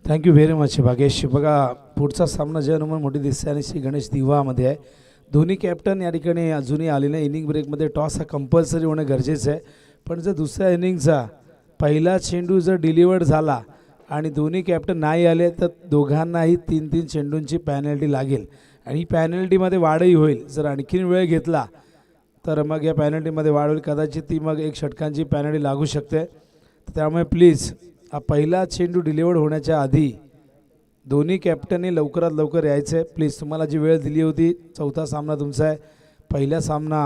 Thank you very much Bhagesh. बघा पुढचा सामना जय हनुमान मोठी देसाई आणि श्री गणेश दिवामध्ये आहे. दोन्ही कॅप्टन या ठिकाणी अजूनही आले नाही. इनिंग ब्रेकमध्ये टॉस हा कंपल्सरी होणं गरजेचं आहे, पण जर दुसऱ्या इनिंगचा पहिला चेंडू जर डिलिव्हर्ड झाला आणि दोन्ही कॅप्टन नाही आले तर दोघांनाही 3-3 चेंडूंची पॅनल्टी लागेल आणि ही पॅनल्टीमध्ये वाढही होईल. जर आणखीन वेळ घेतला तर मग या पॅनल्टीमध्ये वाढ होईल, कदाचित ती मग 1 षटकांची पॅनल्टी लागू शकते. त्यामुळे प्लीज हा पहिला चेंडू डिलिव्हर्ड होण्याच्या आधी दोन्ही कॅप्टननी लवकरात लवकर यायचं आहे. प्लीज तुम्हाला जी वेळ दिली होती, चौथा सामना तुमचा आहे. पहिला सामना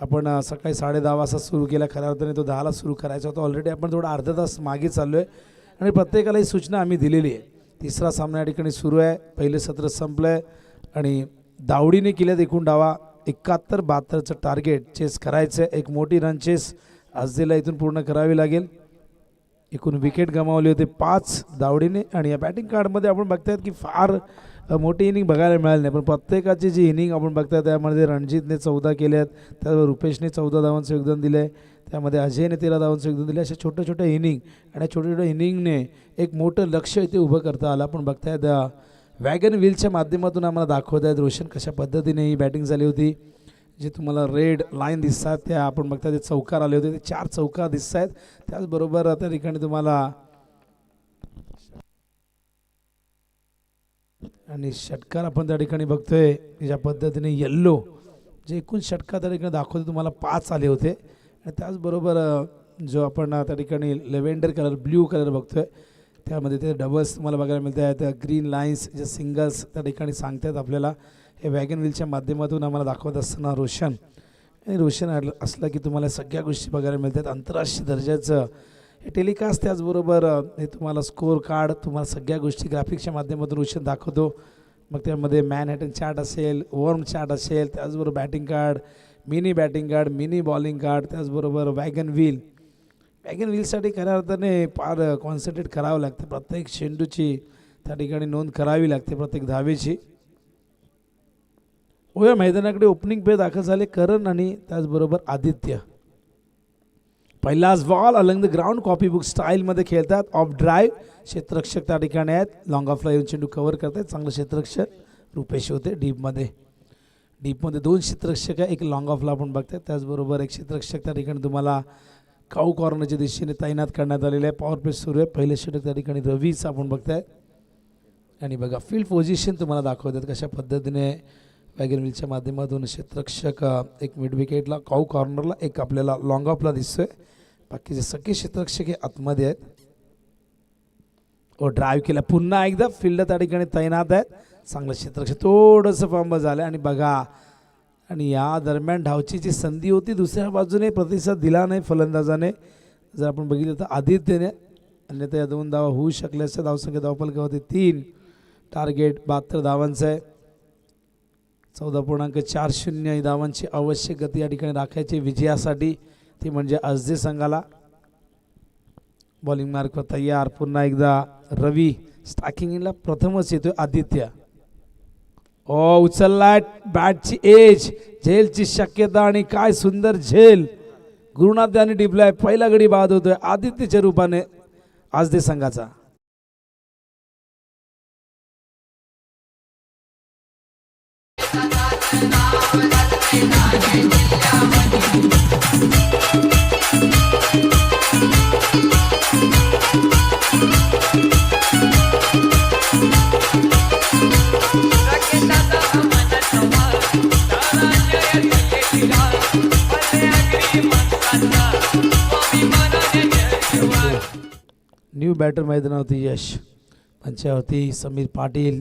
आपण सकाळी 10:30 वाजता सुरू केला, खऱ्या अर्थाने तो 10ला सुरू करायचा होता. ऑलरेडी आपण थोडा अर्धा तास मागे चाललो आहे आणि प्रत्येकाला ही सूचना आम्ही दिलेली आहे. तिसरा सामना या ठिकाणी सुरू आहे. पहिले सत्र संपलं आहे आणि दावडीने केल्यात एकूण डावा 71-72चं टार्गेट चेस करायचं आहे. एक मोठी रन चेस आजदेला इथून पूर्ण करावी लागेल. एकूण विकेट गमावले होते 5 दावडीने आणि या बॅटिंग कार्डमध्ये आपण बघतायत की फार मोठी इनिंग बघायला मिळाली नाही, पण प्रत्येकाची जी इनिंग आपण बघताय त्यामध्ये रणजितने 14 केले आहेत, त्यावर रुपेशने 14 धावांचं योगदान दिलं आहे, त्यामध्ये अजयने 13 धावांचं योगदान दिलं. अशा छोट्या छोट्या इनिंग आणि छोट्या छोट्या इनिंगने एक मोठं लक्ष इथे उभं करता आलं. आपण बघतायत वॅगन व्हीलच्या माध्यमातून आम्हाला दाखवत आहेत रोशन कशा पद्धतीने ही बॅटिंग झाली होती. जे तुम्हाला रेड लाईन दिसत आहेत त्या आपण बघताय ते चौकार आले होते, ते 4 चौकार दिसत आहेत. त्याचबरोबर त्या ठिकाणी तुम्हाला आणि षटकार आपण त्या ठिकाणी बघतोय ज्या पद्धतीने येल्लो जे एकूण षटका त्या ठिकाणी दाखवते तुम्हाला 5 आले होते आणि त्याचबरोबर जो आपण त्या ठिकाणी लेव्हेंडर कलर ब्ल्यू कलर बघतोय त्यामध्ये ते डबल्स तुम्हाला बघायला मिळत आहेत. ग्रीन लाईन्स जे सिंगल्स त्या ठिकाणी सांगतात आपल्याला हे वॅगन व्हीलच्या माध्यमातून आम्हाला दाखवत असताना रोशन आणि रोशन असलं की तुम्हाला सगळ्या गोष्टी बघायला मिळतात. आंतरराष्ट्रीय दर्जाचं हे टेलिकास्ट त्याचबरोबर हे तुम्हाला स्कोअर कार्ड तुम्हाला सगळ्या गोष्टी ग्राफिक्सच्या माध्यमातून रोशन दाखवतो. मग त्यामध्ये मॅनहॅटन चार्ट असेल वॉर्म चार्ट असेल त्याचबरोबर batting card mini bowling card त्याचबरोबर वॅगन व्हीलसाठी खऱ्या अर्थाने फार कॉन्सन्ट्रेट करावं लागतं. प्रत्येक चेंडूची त्या ठिकाणी नोंद करावी लागते प्रत्येक धावेची. या मैदानाकडे ओपनिंग पे दाखल झाले करण आणि त्याचबरोबर आदित्य. पहिलाच ball Alang the ground copy book स्टाईलमध्ये खेळतात. ऑफ ड्राईव्ह क्षेत्ररक्षक त्या ठिकाणी आहेत. लॉंग ऑफला येऊन चेंडू कव्हर करतात. चांगलं क्षेत्ररक्षक रुपेश होते. डीपमध्ये 2 क्षेत्ररक्षक आहे. एक लॉंग ऑफला आपण बघतात त्याचबरोबर एक क्षेत्ररक्षक त्या ठिकाणी तुम्हाला काऊ कॉर्नरच्या दिशेने तैनात करण्यात आलेले आहे. पॉवर प्ले सुरू आहे. पहिले षटक त्या ठिकाणी रवीचं आपण बघताय आणि बघा फील्ड पोझिशन तुम्हाला दाखवतात कशा पद्धतीने वॅगन व्हीलच्या माध्यमातून क्षेत्ररक्षक एक मिड विकेटला काऊ कॉर्नरला एक आपल्याला लॉंग ऑफला दिसतोय. बाकीचे सगळे क्षेत्ररक्षक हे आतमध्ये आहेत. ड्राईव्ह केला पुन्हा एकदा फील्ड त्या ठिकाणी तैनात आहेत. चांगलं क्षेत्ररक्षक थोडंसं फंबल झालं आणि बघा आणि या दरम्यान धावची जी संधी होती दुसऱ्या बाजूने प्रतिसाद दिला नाही फलंदाजाने. जर आपण बघितलं तर आदित्यने अन्यथा या 2 धावा होऊ शकल्या असत्या. धावसंख्या धावफलकावरती 3 टार्गेट 72 धावांचं आहे. 14.40 ही धावांची आवश्यक गती या ठिकाणी राखायची विजयासाठी ती म्हणजे असदे संघाला. बॉलिंग मार्कवर तयार पुन्हा एकदा रवी स्टॅकिंगला प्रथमच येतोय आदित्य. उचललाय बॅटची एज झेलची शक्यता आणि काय सुंदर झेल गुरुनाथ यांनी टिपलाय. पहिला गडी बाद होतोय आदित्यच्या रूपाने आजदे संघाचा. न्यू बॅटर मैदानावरती यश पंचावरती समीर पाटील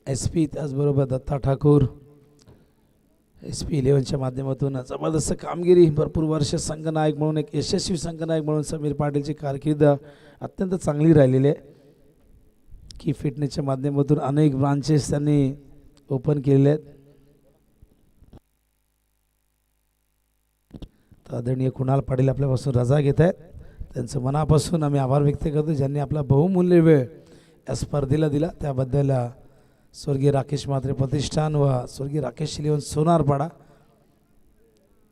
SP त्याचबरोबर दत्ता ठाकूर SP 11च्या माध्यमातून जबरदस्त कामगिरी. भरपूर वर्ष संघनायक म्हणून एक यशस्वी संघनायक म्हणून समीर पाटीलची कारकीर्द अत्यंत चांगली राहिलेली आहे. की फिटनेसच्या माध्यमातून अनेक ब्रांचेस त्यांनी ओपन केलेले आहेत. तर आदरणीय कुणाल पाटील आपल्यापासून रजा घेत आहेत. त्यांचं मनापासून आम्ही आभार व्यक्त करतो ज्यांनी आपला बहुमूल्य वेळ या स्पर्धेला दिला. त्याबद्दल स्वर्गीय राकेश म्हात्रे प्रतिष्ठान व स्वर्गीय राकेश शिलेवन सोनारपाडा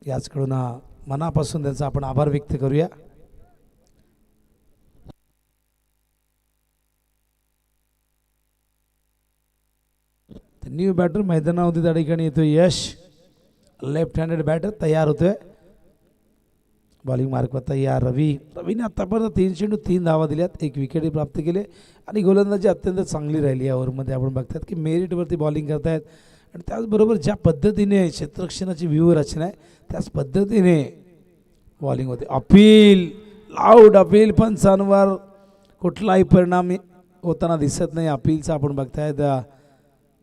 याचकडून मनापासून त्यांचा आपण आभार व्यक्त करूया. न्यू बॅटर मैदानावरती त्या ठिकाणी येतो यश. लेफ्ट हँडेड बॅटर तयार होतोय. बॉलिंग मार्कवर तयार रवीने आतापर्यंत 3 चेंडू 3 धावा दिल्यात. 1 विकेट प्राप्त केले आणि गोलंदाजी अत्यंत चांगली राहिली. या ओव्हरमध्ये आपण बघतात की मेरिटवरती बॉलिंग करतायत आणि त्याचबरोबर ज्या पद्धतीने क्षेत्ररक्षणाची व्यूहरचना आहे त्याच पद्धतीने बॉलिंग होते. अपील लाऊड अपील पंचांवर कुठलाही परिणाम होताना दिसत नाही. अपीलचा आपण बघतायत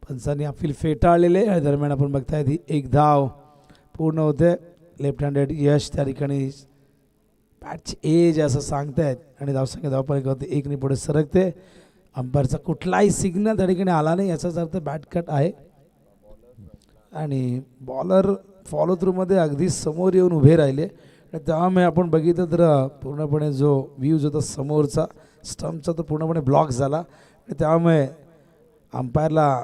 पंचांनी अपील फेटाळलेले आहे. दरम्यान आपण बघतायत ही 1 धाव पूर्ण होते. लेफ्ट हँडेड यश त्या ठिकाणी बॅटची एज असं सांगतायत आणि धावसंख्या धावफलकावरती 1 ने पुढे सरकते. अंपायरचा कुठलाही सिग्नल त्या ठिकाणी आला नाही याचाच अर्थ बॅट कट आहे आणि बॉलर फॉलो थ्रूमध्ये अगदी समोर येऊन उभे राहिले आणि त्यामुळे आपण बघितलं तर पूर्णपणे जो व्ह्यूज होता समोरचा स्टंपचा तो पूर्णपणे ब्लॉक झाला आणि त्यामुळे अंपायरला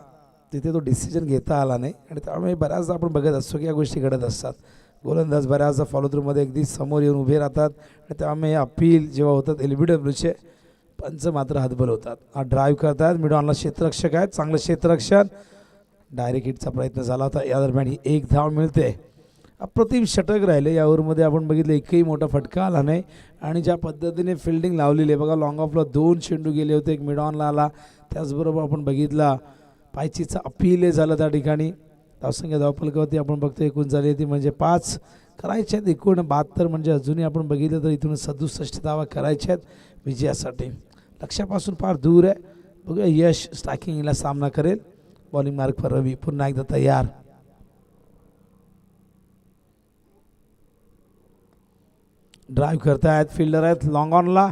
तिथे तो डिसिजन घेता आला नाही आणि त्यामुळे बऱ्याचदा आपण बघत असतो की या गोष्टी घडत असतात. गोलंदाज बऱ्याचदा फॉलो थ्रूमध्ये अगदी समोर येऊन उभे राहतात आणि त्यामुळे अपील जेव्हा होतात LBWचे पंच मात्र हातबल होतात. हा ड्राईव्ह करतात. मिड ऑनला क्षेत्ररक्षक आहेत. चांगलं क्षेत्ररक्षण डायरेक्ट हिटचा प्रयत्न झाला होता. या दरम्यान ही 1 धाव मिळते. अप्रतिम षटक राहिले. या ओव्हरमध्ये आपण बघितलं एकही मोठा फटका आला नाही आणि ज्या पद्धतीने फिल्डिंग लावलेली आहे बघा. लॉंग ऑफला 2 चेंडू गेले होते. 1 मिड ऑनला आला. त्याचबरोबर आपण बघितला पायचीचा अपील झालं त्या ठिकाणी धावसंख्या धावफलकावरती आपण बघतो एकूण झाली ती म्हणजे 5 करायचे आहेत, एकूण 72 म्हणजे अजूनही आपण बघितलं तर इथून 67 धावा करायच्या आहेत विजयासाठी. लक्ष्यापासून फार दूर आहे. बघूया यश स्ट्रायकिंगला सामना करेल. बॉलिंग मार्कवर रवी पुन्हा एकदा तयार. ड्राईव्ह करतायत, फिल्डर आहेत लॉंग ऑनला.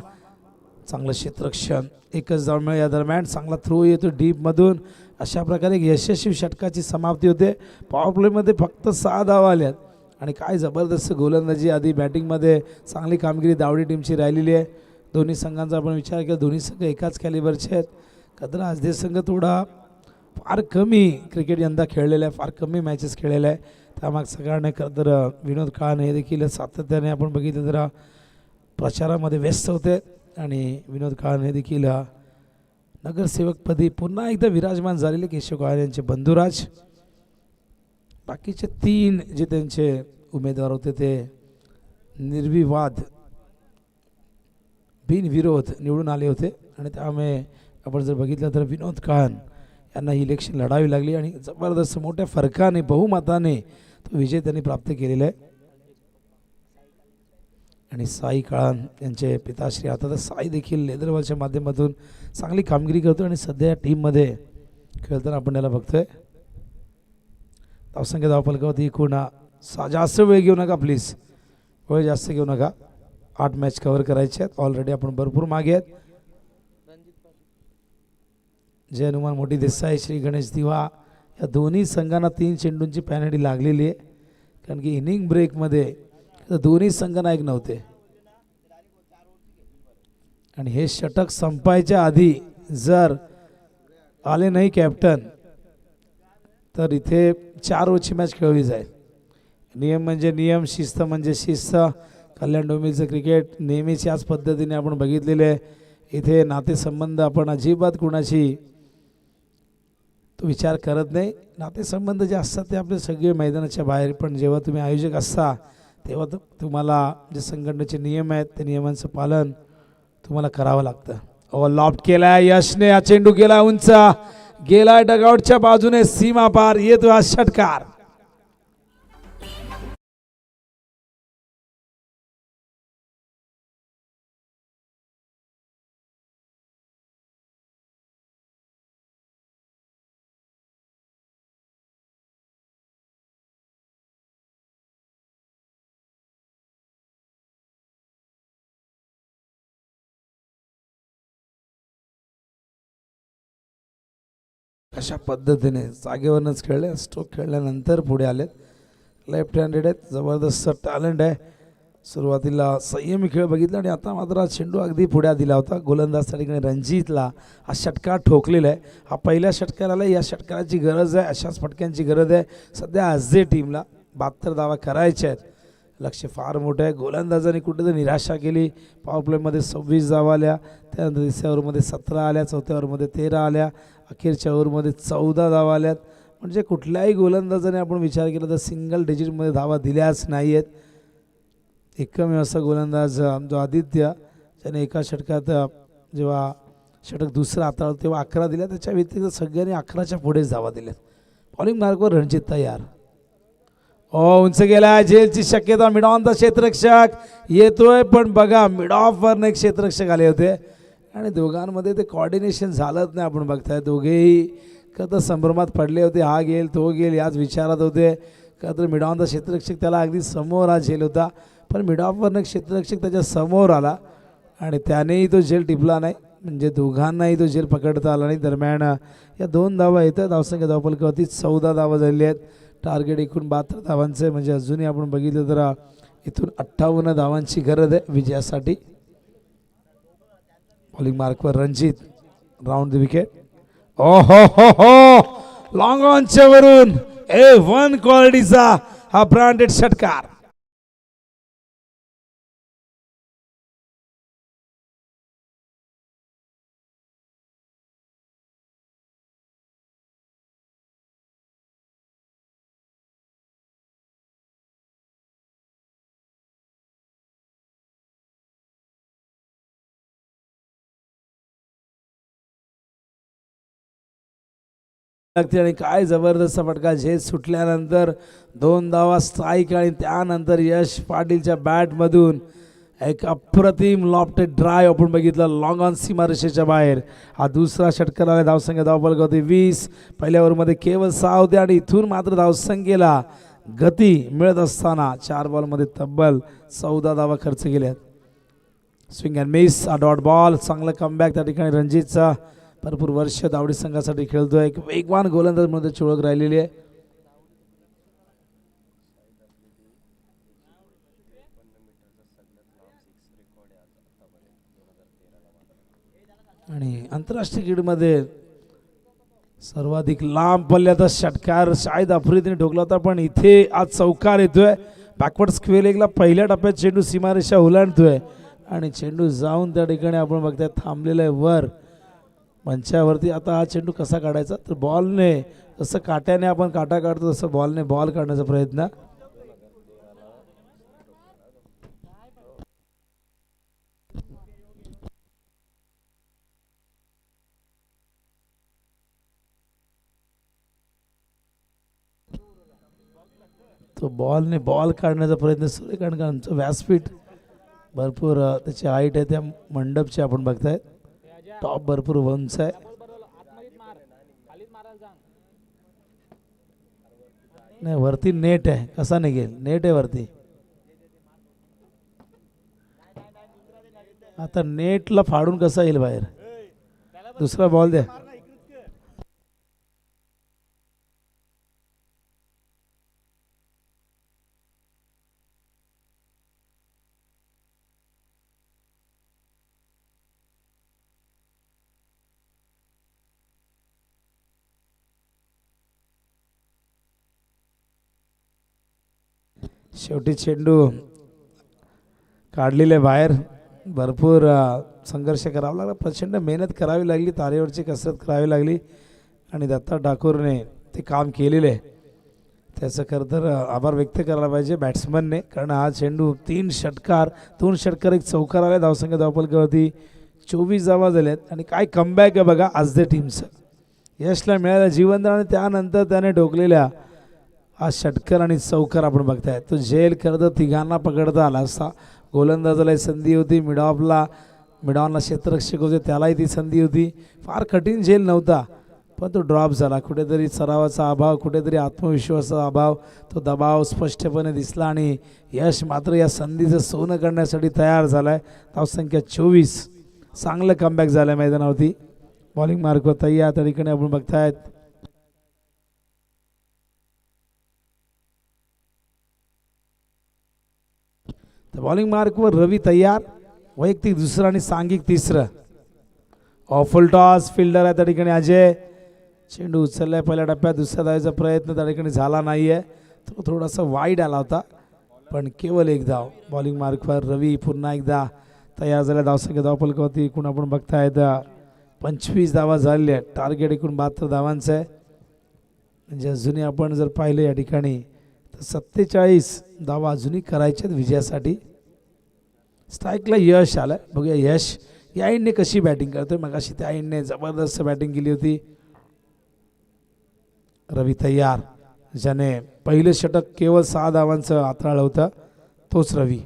चांगलं क्षेत्ररक्षण, एकच धाव मिळेल या दरम्यान. चांगला थ्रो येतो डीपमधून. अशा प्रकारे एक यशस्वी षटकाची समाप्ती होते. पॉवर प्लेमध्ये फक्त 6 धावा आल्यात आणि काय जबरदस्त गोलंदाजी. आधी बॅटिंगमध्ये चांगली कामगिरी दावडी टीमची राहिलेली आहे. दोन्ही संघांचा आपण विचार केला, दोन्ही संघ एकाच कॅलिबरचे आहेत. कदाचित आज संघ थोडा फार कमी क्रिकेट यंदा खेळलेला आहे, फार कमी मॅचेस खेळलेला आहे. त्यामागचं कारण आहे खरं तर विनोद काळन हे देखील सातत्याने आपण बघितलं तर प्रचारामध्ये व्यस्त होते आणि विनोद काळन हे देखील नगरसेवकपदी पुन्हा एकदा विराजमान झालेले केशव काळे यांचे बंधुराज. बाकीचे 3 जे त्यांचे उमेदवार होते ते निर्विवाद बिनविरोध निवडून आले होते आणि त्यामुळे आपण जर बघितलं तर विनोद काळन यांना ही इलेक्शन लढावी लागली आणि जबरदस्त मोठ्या फरकाने बहुमताने तो विजय त्यांनी प्राप्त केलेला आहे. आणि साई काळन यांचे पिताश्री आता तर साई देखील लेदरबॉलच्या माध्यमातून चांगली कामगिरी करतो आणि सध्या टीममध्ये खेळताना आपण त्याला बघतोय. धावसंख्या धावफलकावरती एकूण जास्त वेळ घेऊ नका प्लीज, वेळ जास्त घेऊ नका. 8 मॅच कव्हर करायचे आहेत. ऑलरेडी आपण भरपूर मागे आहेत. जय हनुमान मोठी देसाई, श्री गणेश दिवा या दोन्ही संघांना 3 चेंडूंची पॅनल्टी लागलेली आहे. कारण की इनिंग ब्रेकमध्ये दोन्ही संघ नायक नव्हते आणि हे षटक संपायच्या आधी जर आले नाही कॅप्टन तर इथे 4 ओव्हरची मॅच खेळवली जाईल. नियम म्हणजे नियम, शिस्त म्हणजे शिस्त. कल्याण डोंबिवलीचं क्रिकेट नेहमीच याच पद्धतीने आपण बघितलेले आहे. इथे नातेसंबंध आपण अजिबात कुणाशी तो विचार करत नाही. नातेसंबंध जे असतात ते आपले सगळे मैदानाच्या बाहेर, पण जेव्हा तुम्ही आयोजक असता तेव्हा तुम्हाला जे संघटनेचे नियम आहेत त्या नियमांचं पालन तुम्हाला करावं लागतं. लॉफ्ट केलाय यशने, हा चेंडू गेला उंच, गेलाय डगआउटच्या बाजूने, सीमा पार येतो हा षटकार. अशा पद्धतीने जागेवरनंच खेळले, स्ट्रोक खेळल्यानंतर पुढे आलेत. लेफ्ट हँडेड आहेत, जबरदस्त टॅलेंट आहे. सुरुवातीला संयमी खेळ बघितला आणि आता मात्र चेंडू अगदी पुढे दिला होता. गोलंदाज त्या ठिकाणी रणजितला हा षटकार ठोकलेला आहे. हा पहिल्या षटकाराला या षटकाराची गरज आहे, अशाच फटक्यांची गरज आहे. सध्या आजजे टीमला 72 धावा करायच्या आहेत. लक्ष फार मोठं आहे. गोलंदाजांनी कुठेतरी निराशा केली. पॉवर प्लेमध्ये 26 धावा आल्या, त्यानंतर 3ऱ्या ओव्हरमध्ये 17 आल्या, 4थ्या ओव्हरमध्ये 13 आल्या, अखेरच्या ओव्हरमध्ये 14 धावा आल्यात. म्हणजे कुठल्याही गोलंदाजाने आपण विचार केला तर सिंगल डिजिटमध्ये धावा दिल्याच नाही आहेत. एकमेव असा गोलंदाज जो आदित्य त्याने एका षटकात जेव्हा षटक दुसरं हाताळलं तेव्हा 11 दिल्या. त्याच्या व्यतिरिक्त सगळ्यांनी 11च्या पुढेच धावा दिल्यात. बॉलिंग मार्कवर रणजित तयार. उंच गेला, झेलची शक्यता. मिड ऑनचा क्षेत्ररक्षक येतोय, पण बघा मिड ऑफवरनं एक क्षेत्ररक्षक आले होते आणि दोघांमध्ये ते कॉर्डिनेशन झालंच नाही. आपण बघताय दोघेही का तर संभ्रमात पडले होते. हा गेल तो गेल याच विचारात होते. का तर मिड ऑनचा क्षेत्ररक्षक त्याला अगदी समोर हा झेल होता, पण मिड ऑफवरनं क्षेत्ररक्षक त्याच्या समोर आला आणि त्यानेही तो झेल टिपला नाही. म्हणजे दोघांनाही तो झेल पकडता आला नाही. दरम्यान या 2 धावा येतात. धावसंख्या धावफलकावरती 14 धावा झालेल्या आहेत. टार्गेट एकूण 72 धावांचं, म्हणजे अजूनही आपण बघितलं तर इथून 58 धावांची गरज आहे विजयासाठी. बॉलिंग मार्कवर Ranjit, round the wicket. Long ऑनच्या वरून A1 क्वालिटीचा हा ब्रँडेड षटकार. लागते आणि काय जबरदस्त फटका. झेल सुटल्यानंतर 2 धावा स्ट्राईक आणि त्यानंतर यश पाटीलच्या बॅटमधून एक अप्रतिम लॉफ्टेड ड्राईव्ह आपण बघितलं लॉंग ऑन सीमारेषेच्या बाहेर. हा दुसरा षटकार आला. धावसंख्या धावफलक होती 20. पहिल्या ओव्हरमध्ये केवळ 6 होते आणि इथून मात्र धावसंख्येला गती मिळत असताना 4 बॉलमध्ये तब्बल 14 धावा खर्च केल्यात. स्विंग अँड मिस, हा डॉट बॉल. चांगलं कमबॅक त्या ठिकाणी रणजितचा. भरपूर वर्ष दावडी संघासाठी खेळतोय. एक वेगवान गोलंदाज मध्ये ओळख राहिलेली आहे. आणि आंतरराष्ट्रीय क्रिकेटमध्ये सर्वाधिक लांब पल्ल्याचा षटकार शाहिद आफ्रिदीने ठोकला होता, पण इथे आज चौकार येतोय. बॅकवर्ड स्क्वेअर लेगला पहिल्या टप्प्यात चेंडू सीमारेषा ओलांडतोय आणि चेंडू जाऊन त्या ठिकाणी आपण बघताय थांबलेला आहे वर मंचावरती. आता हा चेंडू कसा काढायचा, तर बॉलने जसं काट्याने आपण काटा काढतो तसं बॉलने बॉल काढण्याचा प्रयत्न. तो बॉलने बॉल काढण्याचा प्रयत्न सुरू आहे, कारण का आमचं व्यासपीठ भरपूर त्याची हाईट आहे त्या मंडपची आपण बघताय. टॉप भरपूर उंच आहे. नाही वरती नेट आहे, कसा निघेल, नेट आहे वरती. आता नेटला फाडून कसा येईल बाहेर. दुसरा बॉल द्या. शेवटी चेंडू काढलेले बाहेर. भरपूर संघर्ष करावा लागला, प्रचंड मेहनत करावी लागली, तारेवरची कसरत करावी लागली आणि दत्ता ठाकूरने ते काम केलेले आहे. त्याचं खरं तर आभार व्यक्त करायला पाहिजे बॅट्समनने, कारण हा चेंडू 2 षटकार एक चौकार आला. धावसंख्या धावफलकावरती 24 धावा झाल्यात आणि काय कमबॅक आहे बघा आज त्या टीमचं. यशला मिळालं जीवनदान आणि त्यानंतर त्याने ठोकलेल्या हा षटकार आणि चौकार आपण बघताय. तो झेल खरं तर तिघांना पकडता आला असता. गोलंदाजाला संधी होती, मिडॉनला क्षेत्ररक्षक होते त्यालाही ती संधी होती. फार कठीण झेल नव्हता, पण तो ड्रॉप झाला. कुठेतरी सरावाचा अभाव, कुठेतरी आत्मविश्वासाचा अभाव, तो दबाव स्पष्टपणे दिसला आणि यश मात्र या संधीचं सोनं करण्यासाठी तयार झालाय. धावसंख्या 24. चांगलं कमबॅक झालं मैदानावरती. बॉलिंग मार्कवर तयार त्या ठिकाणी आपण बघतायत. बॉलिंग मार्कवर रवी तयार. वैयक्तिक दुसरं आणि सांघिक तिसरं. Awful toss. फिल्डर आहे त्या ठिकाणी अजय. चेंडू उचललाय पहिल्या टप्प्यात. दुसऱ्या धावेचा प्रयत्न त्या ठिकाणी झाला नाहीये, तो थोडासा वाईड आला होता, पण केवळ एक धाव. बॉलिंग मार्कवर रवी पुन्हा एकदा तयार झाल्या. धावसंख्या धावफलकावरती एकूण आपण बघतायत 25 धावा झालेल्या आहेत. टार्गेट एकूण 72 धावांचं आहे. म्हणजे अजूनही आपण जर पाहिलं या ठिकाणी तर 47 धावा अजूनही करायच्यात विजयासाठी. स्ट्राईकला यश आलं. बघूया यश या इनने कशी बॅटिंग करतोय. मगाशी त्या इनने जबरदस्त बॅटिंग केली होती. रवी तयार, ज्याने पहिलं षटक केवळ 6 धावांचं हाताळलं होतं, तोच Ravi.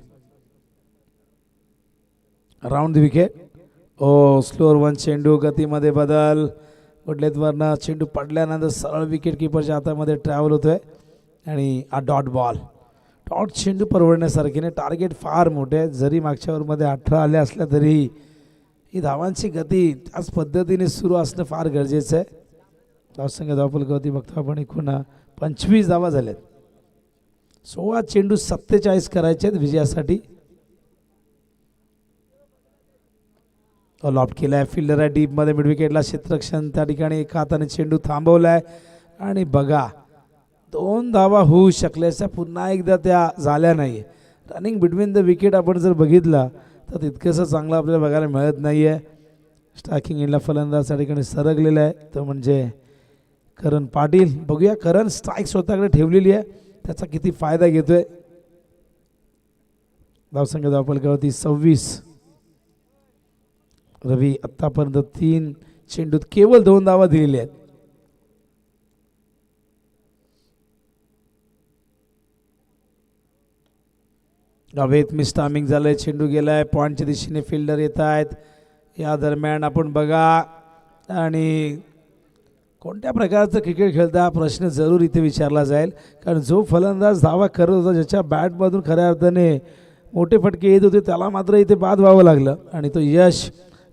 Round the wicket. Oh slower 1 चेंडू. गतीमध्ये बदल. गुडलेतवरनं चेंडू पडल्यानंतर सरळ विकेट किपरच्या हातामध्ये ट्रॅव्हल होतोय आणि हा डॉट बॉल. डॉट चेंडू परवडण्यासारखी नाही. टार्गेट फार मोठे आहे. जरी मागच्या ओव्हरमध्ये 18 आले असल्या तरी ही धावांची गती त्याच पद्धतीने सुरू असणं फार गरजेचं आहे. धावसंख्या धावफलकावरती बघतो आपण एकूण 25 धावा झाल्यात. 16 चेंडू 47 करायचे आहेत विजयासाठी. लॉफ्ट केलाय. फिल्डर आहे डीपमध्ये मिड विकेटला. क्षेत्ररक्षण त्या ठिकाणी एका हाताने चेंडू थांबवलाय आणि बघा 2 धावा होऊ शकल्याच्या पुन्हा एकदा त्या झाल्या नाही. रनिंग बिटवीन द विकेट आपण जर बघितलं तर तितकंसं चांगलं आपल्याला बघायला मिळत नाही आहे. स्ट्रायकिंग एंडला फलंदाज त्या ठिकाणी सरकलेला आहे, तो म्हणजे करण पाटील. बघूया करण स्ट्राईक स्वतःकडे ठेवलेली आहे, त्याचा किती फायदा घेतोय. धावसंख्या धावफलकावरती 26. रवी आत्तापर्यंत 3 चेंडूत केवळ 2 धावा दिलेल्या आहेत. हवेत मिस टायमिंग झालंय, चेंडू गेलाय पॉईंटच्या दिशेने, फिल्डर येत आहेत. या दरम्यान आपण बघा आणि कोणत्या प्रकारचं क्रिकेट खेळता हा प्रश्न जरूर इथे विचारला जाईल, कारण जो फलंदाज धावा करत होता, ज्याच्या बॅटमधून खऱ्या अर्थाने मोठे फटके येत होते, त्याला मात्र इथे बाद व्हावं लागलं आणि तो यश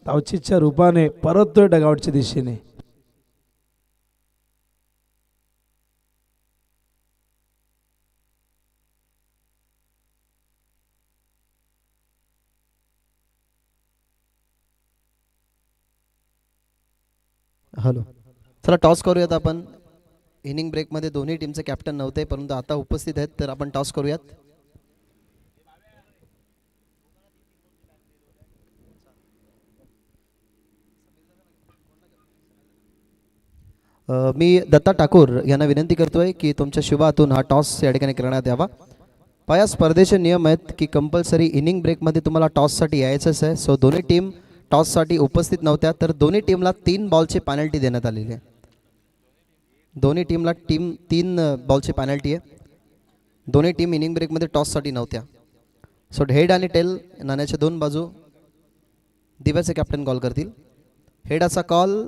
धावचीच्या रूपाने परततोय डगआउटच्या दिशेने. हॅलो, चला टॉस करूयात आपण. इनिंग ब्रेकमध्ये दोन्ही टीमचे कॅप्टन नव्हते, परंतु आता उपस्थित आहेत, तर आपण टॉस करूयात. मी दत्ता ठाकूर यांना विनंती करतोय की तुमच्या शुभ हातून हा टॉस या ठिकाणी करण्यात यावा. पाया स्पर्धेचे नियम आहेत की कंपल्सरी इनिंग ब्रेकमध्ये तुम्हाला टॉससाठी यायचंच आहे. सो दोन्ही टीम टॉससाठी उपस्थित नव्हत्या, तर दोन्ही टीमला 3 बॉलची पॅनल्टी देण्यात आलेली आहे. दोन्ही टीमला 3 बॉलची पॅनल्टी आहे. दोन्ही टीम इनिंग ब्रेकमध्ये टॉससाठी नव्हत्या. सो हेड आणि टेल नाण्याच्या 2 बाजू दिव्याचे कॅप्टन कॉल करतील. हेडाचा कॉल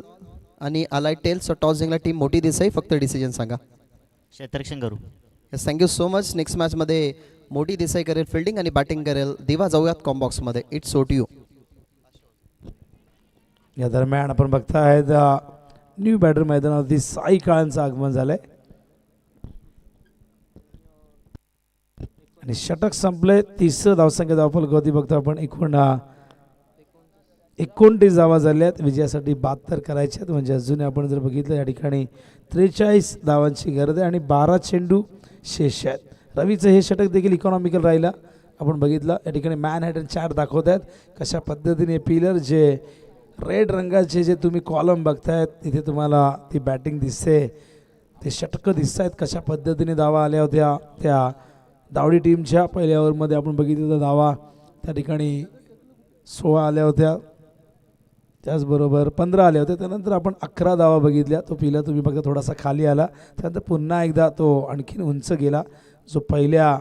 आणि आलाय टेल. सो टॉस जिंकला टीम मोठी देसाई. फक्त डिसिजन सांगा. क्षेत्ररक्षण करू. Yes, thank you so much. Next मॅचमध्ये मोठी देसाई करेल फिल्डिंग आणि बॅटिंग करेल. दिवा जाऊयात कॉम्बॉक्समध्ये. It's so to you. या दरम्यान आपण बघताय न्यू बॅटर मैदानावरती साई काळांचं आगमन झालंय आणि षटक संपले. 30 धावसंख्या धावफलक होती. बघतो आपण 29 धावा झाल्यात. विजयासाठी 72 करायचे आहेत. म्हणजे अजून आपण जर बघितलं या ठिकाणी 43 धावांची गरज आहे आणि 12 चेंडू शेष आहेत. रवीचं हे षटक देखील इकॉनॉमिकल राहिला. आपण बघितलं या ठिकाणी मॅनहॅटन चार्ट दाखवत आहेत कशा पद्धतीने पिलर जे रेड रंगाचे जे तुम्ही कॉलम बघतायत तिथे तुम्हाला ती बॅटिंग दिसते, ते षटकं दिसत आहेत कशा पद्धतीने धावा आल्या होत्या. त्या दावडी टीमच्या पहिल्या ओव्हरमध्ये आपण बघितलं तर धावा त्या ठिकाणी 16 आल्या होत्या, त्याचबरोबर 15 आल्या होत्या. त्यानंतर आपण 11 धावा बघितल्या. तो पिलर तुम्ही बघता थोडासा खाली आला, त्यानंतर पुन्हा एकदा तो आणखीन उंच गेला. जो पहिल्या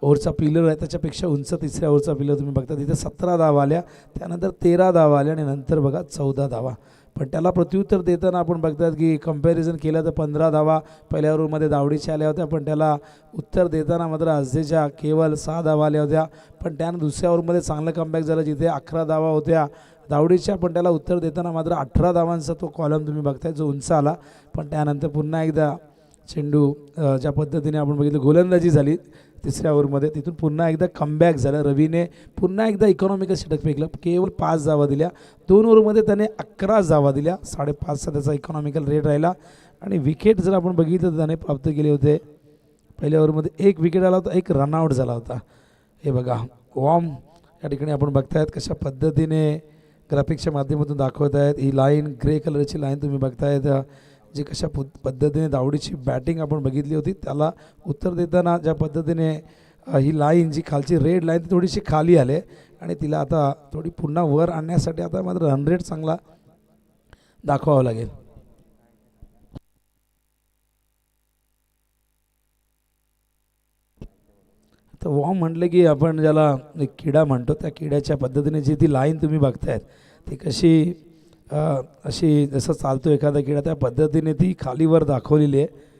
ओव्हरचा पिलर आहे त्याच्यापेक्षा उंच तिसऱ्या ओव्हरचा पिलर तुम्ही बघता तिथे 17 धावा आल्या, त्यानंतर 13 धावा आल्या आणि नंतर बघा 14 धावा. पण त्याला प्रत्युत्तर देताना आपण बघतात की कंपॅरिझन केलं तर 15 धावा पहिल्या ओव्हरमध्ये दावडीच्या आल्या होत्या, पण त्याला उत्तर देताना मात्र आजच्या केवळ 6 धावा आल्या होत्या. पण त्यानं दुसऱ्या ओव्हरमध्ये चांगलं कमबॅक झालं जिथे 11 धावा होत्या दावडीच्या, पण त्याला उत्तर देताना मात्र 18 धावांचा तो कॉलम तुम्ही बघताय जो उंच आला. पण त्यानंतर पुन्हा एकदा चेंडू ज्या पद्धतीने आपण बघितलं गोलंदाजी झाली तिसऱ्या ओव्हरमध्ये, तिथून पुन्हा एकदा कमबॅक झालं. रवीने पुन्हा एकदा इकॉनॉमिकल षटक फेकलं, केवळ 5 धावा दिल्या. 2 ओव्हरमध्ये त्याने 11 धावा दिल्या, 5.5चा त्याचा इकॉनॉमिकल रेट राहिला. आणि विकेट जर आपण बघितलं तर त्याने प्राप्त केले होते पहिल्या ओव्हरमध्ये 1 विकेट आला होता, 1 रनआउट झाला होता. हे बघा वॉर्म या ठिकाणी आपण बघतायत कशा पद्धतीने ग्राफिक्सच्या माध्यमातून दाखवत आहेत. ही लाईन ग्रे कलरची लाईन तुम्ही बघतायत, जी कशा पद्धतीने दावडीची बॅटिंग आपण बघितली होती त्याला उत्तर देताना ज्या पद्धतीने ही लाईन जी खालची रेड लाईन ती थोडीशी खाली आले आणि तिला आता थोडी पुन्हा वर आणण्यासाठी आता मात्र रन रेट चांगला दाखवावा लागेल. तर वॉर्म म्हटलं की आपण ज्याला एक किडा म्हणतो, त्या किड्याच्या पद्धतीने जी ती लाईन तुम्ही बघतायत ती कशी अशी जसं चालतो एखादा किडा त्या पद्धतीने ती खालीवर दाखवलेली आहे.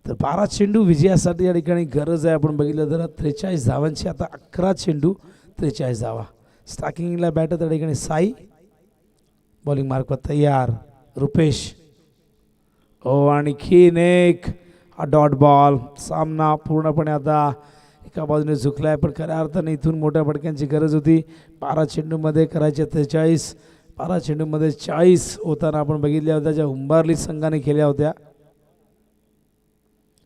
तर 12 चेंडू विजयासाठी या ठिकाणी गरज आहे. आपण बघितलं तर 43 धावांची, आता 11 चेंडू 43 धावा. स्टार्टिंगला बॅटर त्या ठिकाणी साई, बॉलिंग मार्कवर तयार रुपेश. आणखीन एक हा डॉट बॉल. सामना पूर्णपणे आता एका बाजूने झुकला आहे, पण खऱ्या अर्थाने इथून मोठ्या फटक्यांची गरज होती. 12 चेंडूमध्ये करायचे 43, 12 चेंडूमध्ये 40 होताना आपण बघितल्या होत्या ज्या उंबारली संघाने केल्या होत्या.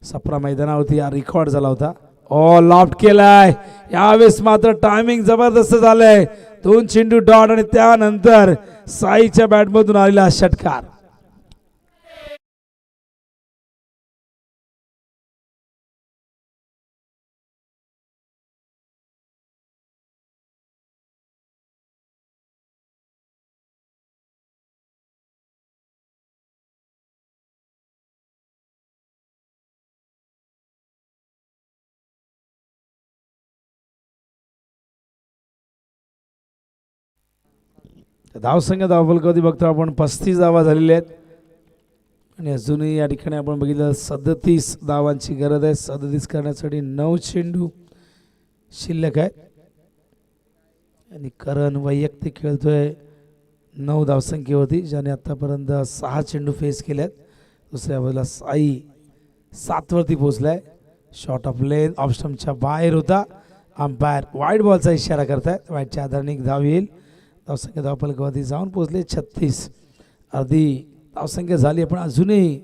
सप्रा मैदानावरती हा रेकॉर्ड झाला होता लॉफ्ट केलाय. यावेळेस मात्र टायमिंग जबरदस्त झालंय. 2 चेंडू डॉट आणि त्यानंतर साईच्या बॅटमधून आलेला षटकार. धावसंख्या धावफलकावरती बघतो आपण 35 धावा झालेल्या आहेत आणि अजूनही या ठिकाणी आपण बघितलं 37 धावांची गरज आहे. 37 करण्यासाठी 9 चेंडू शिल्लक आहे आणि करण वैयक्तिक खेळतोय 9 धावसंख्येवरती, ज्याने आतापर्यंत 6 चेंडू फेस केल्यात. दुसऱ्या बाजूला साई 7 वरती पोहोचलाय. शॉट ऑफ लेन ऑफ स्टंपच्या बाहेर होता. अंपायर वाईड बॉलचा इशारा करतायत. वाईडच्या आधाराने एक धाव येईल. धावसंख्या धावफलकावरती जाऊन पोहोचले 36. अर्धी धावसंख्या झाली पण अजूनही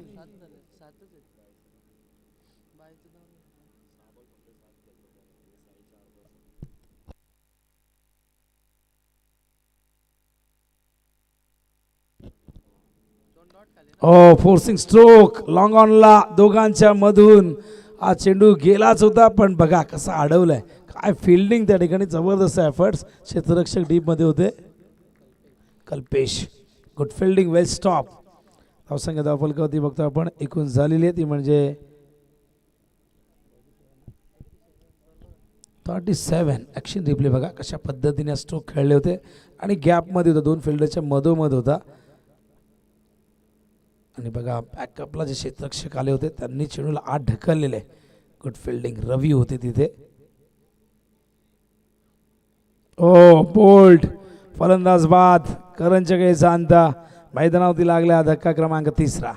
फोर्सिंग स्ट्रोक लॉंग ऑनला दोघांच्या मधून हा चेंडू गेलाच होता, पण बघा कसा अडवलाय. काय फिल्डिंग त्या ठिकाणी, जबरदस्त एफर्ट्स. क्षेत्ररक्षक डीप मध्ये होते. कल्पेश गुड फिल्डिंग, वेल स्टॉप. धावसंख्या धावफलकावरती बघतो आपण एकूण झालेली आहे ती म्हणजे 37. ॲक्शन रिप्ले बघा कशा पद्धतीने स्ट्रोक खेळले होते आणि गॅपमध्ये होता, 2 फिल्डरच्या मधोमध होता. आणि बघा बॅकअपला जे क्षेत्ररक्षक आले होते त्यांनी चेंडूला आत ढकललेले. Good fielding. रवी होते तिथे. बोल्ड फलंदाज बाद. करणच्या काही अंता मैदानावरती लागला धक्का क्रमांक 3.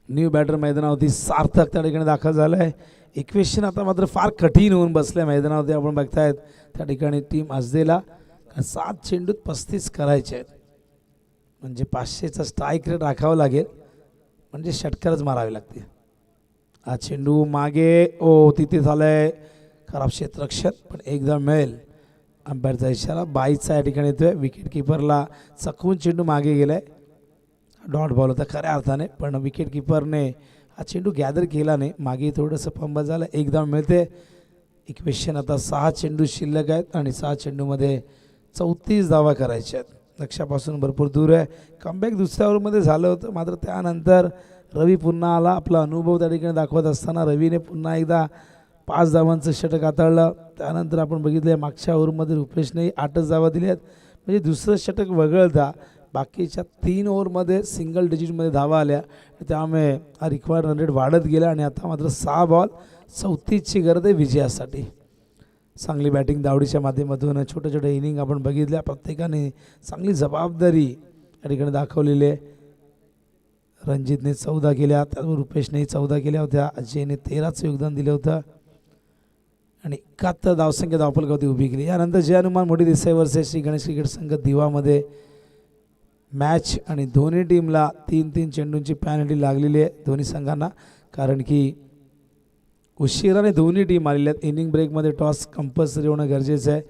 न्यू बॅटर मैदानावरती सार्थक त्या ठिकाणी दाखल झाला आहे. इक्वेशन आता मात्र फार कठीण होऊन बसल्या मैदानावरती. आपण बघतायत त्या ठिकाणी टीम आजदेला 7 चेंडूत 35 करायचे आहेत, म्हणजे 500चा स्ट्राईक रेट राखावा लागेल, म्हणजे षटकारच मारावे लागते. हा चेंडू मागे तिथे झालंय खराब क्षेत्ररक्षक, पण एकदा मिळेल. अंपायरचा इशारा 22चा या ठिकाणी येतोय. विकेट किपरला चकवून चेंडू मागे गेलाय. डॉट बॉल होता खऱ्या अर्थाने, पण विकेट किपरने हा चेंडू गॅदर केला नाही. मागे थोडंसं फंबल झालं. एकदा मिळते. इक्वेशन आता 6 चेंडू शिल्लक आहेत आणि 6 चेंडूमध्ये 34 धावा करायच्या आहेत. लक्ष्यापासून भरपूर दूर आहे. कमबॅक दुसऱ्या ओव्हरमध्ये झालं होतं, मात्र त्यानंतर रवी पुन्हा आला. आपला अनुभव त्या ठिकाणी दाखवत असताना रवीने पुन्हा एकदा 5 धावांचं षटक हाताळलं. त्यानंतर आपण बघितलं मागच्या ओव्हरमध्ये रुपेशने 8च धावा दिल्या आहेत, म्हणजे दुसरं षटक वगळता बाकीच्या 3 ओव्हरमध्ये सिंगल डिजिटमध्ये धावा आल्या. त्यामुळे हा रिक्वायर्ड रन रेट वाढत गेला आणि आता मात्र 6 बॉल 34ची गरज आहे विजयासाठी. चांगली बॅटिंग दावडीच्या माध्यमातून छोट्या छोट्या इनिंग आपण बघितल्या. प्रत्येकाने चांगली जबाबदारी या ठिकाणी दाखवलेली आहे. रणजितने 14 केल्या, त्याचबरोबर रुपेशनेही 14 केल्या होत्या. अजयने 13चं योगदान दिलं होतं आणि 71 धावसंख्या धावफलकावरती उभी केली. यानंतर जय हनुमान मोठी देसाई वर्सेस श्री गणेश क्रिकेट संघ दिवामध्ये मॅच आणि दोन्ही टीमला 3-3 चेंडूंची पॅनल्टी लागलेली आहे दोन्ही संघांना, कारण की उशिराने दोन्ही टीम आलेल्या आहेत. इनिंग ब्रेकमध्ये टॉस कंपल्सरी होणं गरजेचं आहे,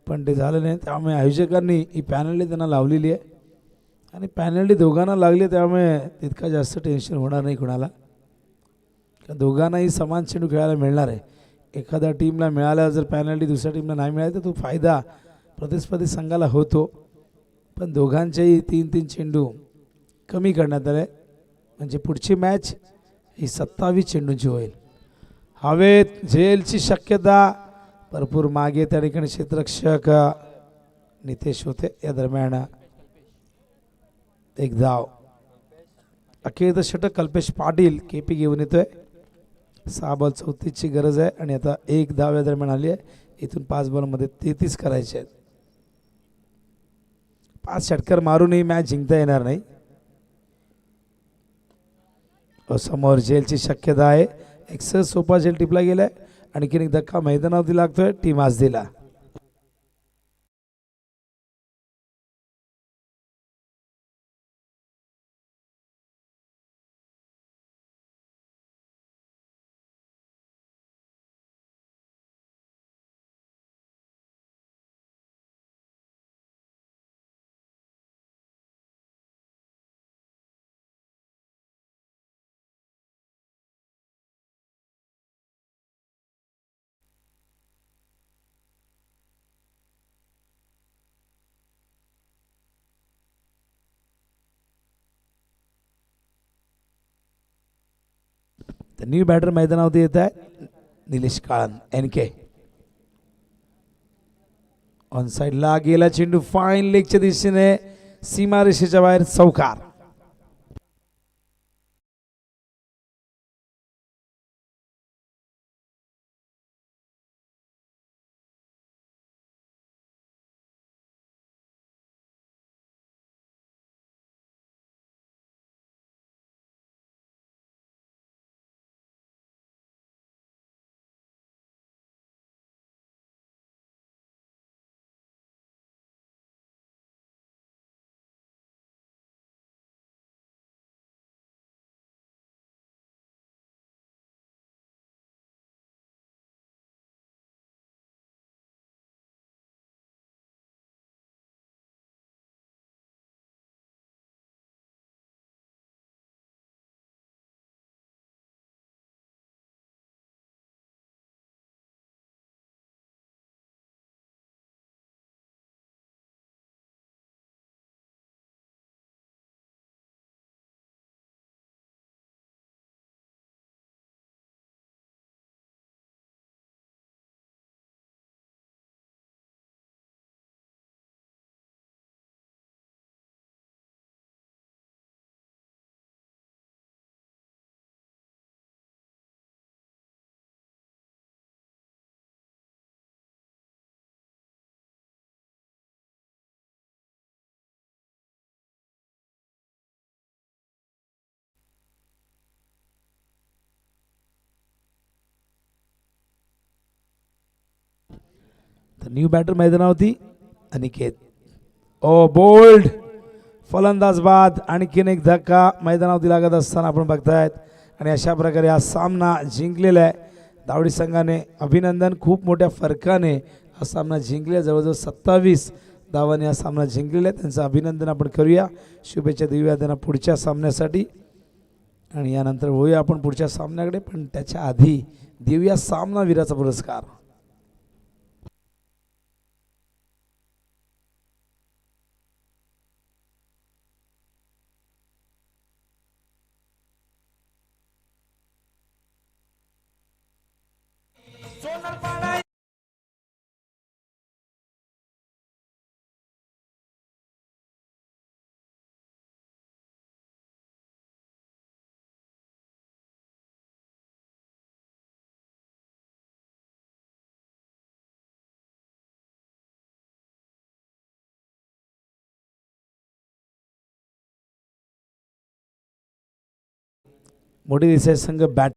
पण ते झालं नाही. त्यामुळे आयोजकांनी ही पॅनल्टी त्यांना लावलेली आहे आणि पॅनल्टी दोघांना लागली, त्यामुळे तितका जास्त टेन्शन होणार नाही कोणाला. दोघांनाही समान चेंडू खेळायला मिळणार आहे. एखाद्या टीमला मिळाल्या जर पॅनल्टी दुसऱ्या टीमला नाही मिळाली तर तो फायदा प्रतिस्पर्धी संघाला होतो. पण दोघांचेही 3-3 चेंडू कमी करण्यात आले, म्हणजे पुढची मॅच ही 27 चेंडूंची होईल. हवेत झेलची शक्यता भरपूर. मागे त्या ठिकाणी क्षेत्ररक्षक नितेश होते. या दरम्यान एक धाव. अखेरचं षटक कल्पेश पाटील केपी घेऊन येतोय. 6 बॉल 34ची गरज आहे आणि आता एक धाव या दरम्यान आली आहे. इथून 5 बॉलमध्ये 33 करायचे आहेत. 5 षटकार मारूनही मॅच जिंकता येणार नाही. समोर झेलची शक्यता आहे. एक सहज सोपा झेल टिपला गेलाय. आणखीन एक धक्का मैदानावरती लागतोय. टीम आज दिला. तर न्यू बॅटर मैदानावरती येत आहे. निलेश काळन NK. ऑन साइडला गेला चेंडू फाईन लेगच्या दिशेने सीमारेषेच्या बाहेर चौकार. तर न्यू बॅटर मैदानावरती अनिकेत. ओ बोल्ड फलंदाज बाद. आणखीन एक धक्का मैदानावरती लागत असताना आपण बघतायत. आणि अशा प्रकारे हा सामना जिंकलेला आहे दावडी संघाने. अभिनंदन. खूप मोठ्या फरकाने हा सामना जिंकला. जवळजवळ 27 धावांनी हा सामना जिंकलेला आहे. त्यांचं अभिनंदन आपण करूया. शुभेच्छा देऊया त्यांना पुढच्या सामन्यासाठी. आणि यानंतर होऊया आपण पुढच्या सामन्याकडे. पण त्याच्या आधी देऊया सामनावीराचा पुरस्कार. मोठी दिसाय संघ बॅट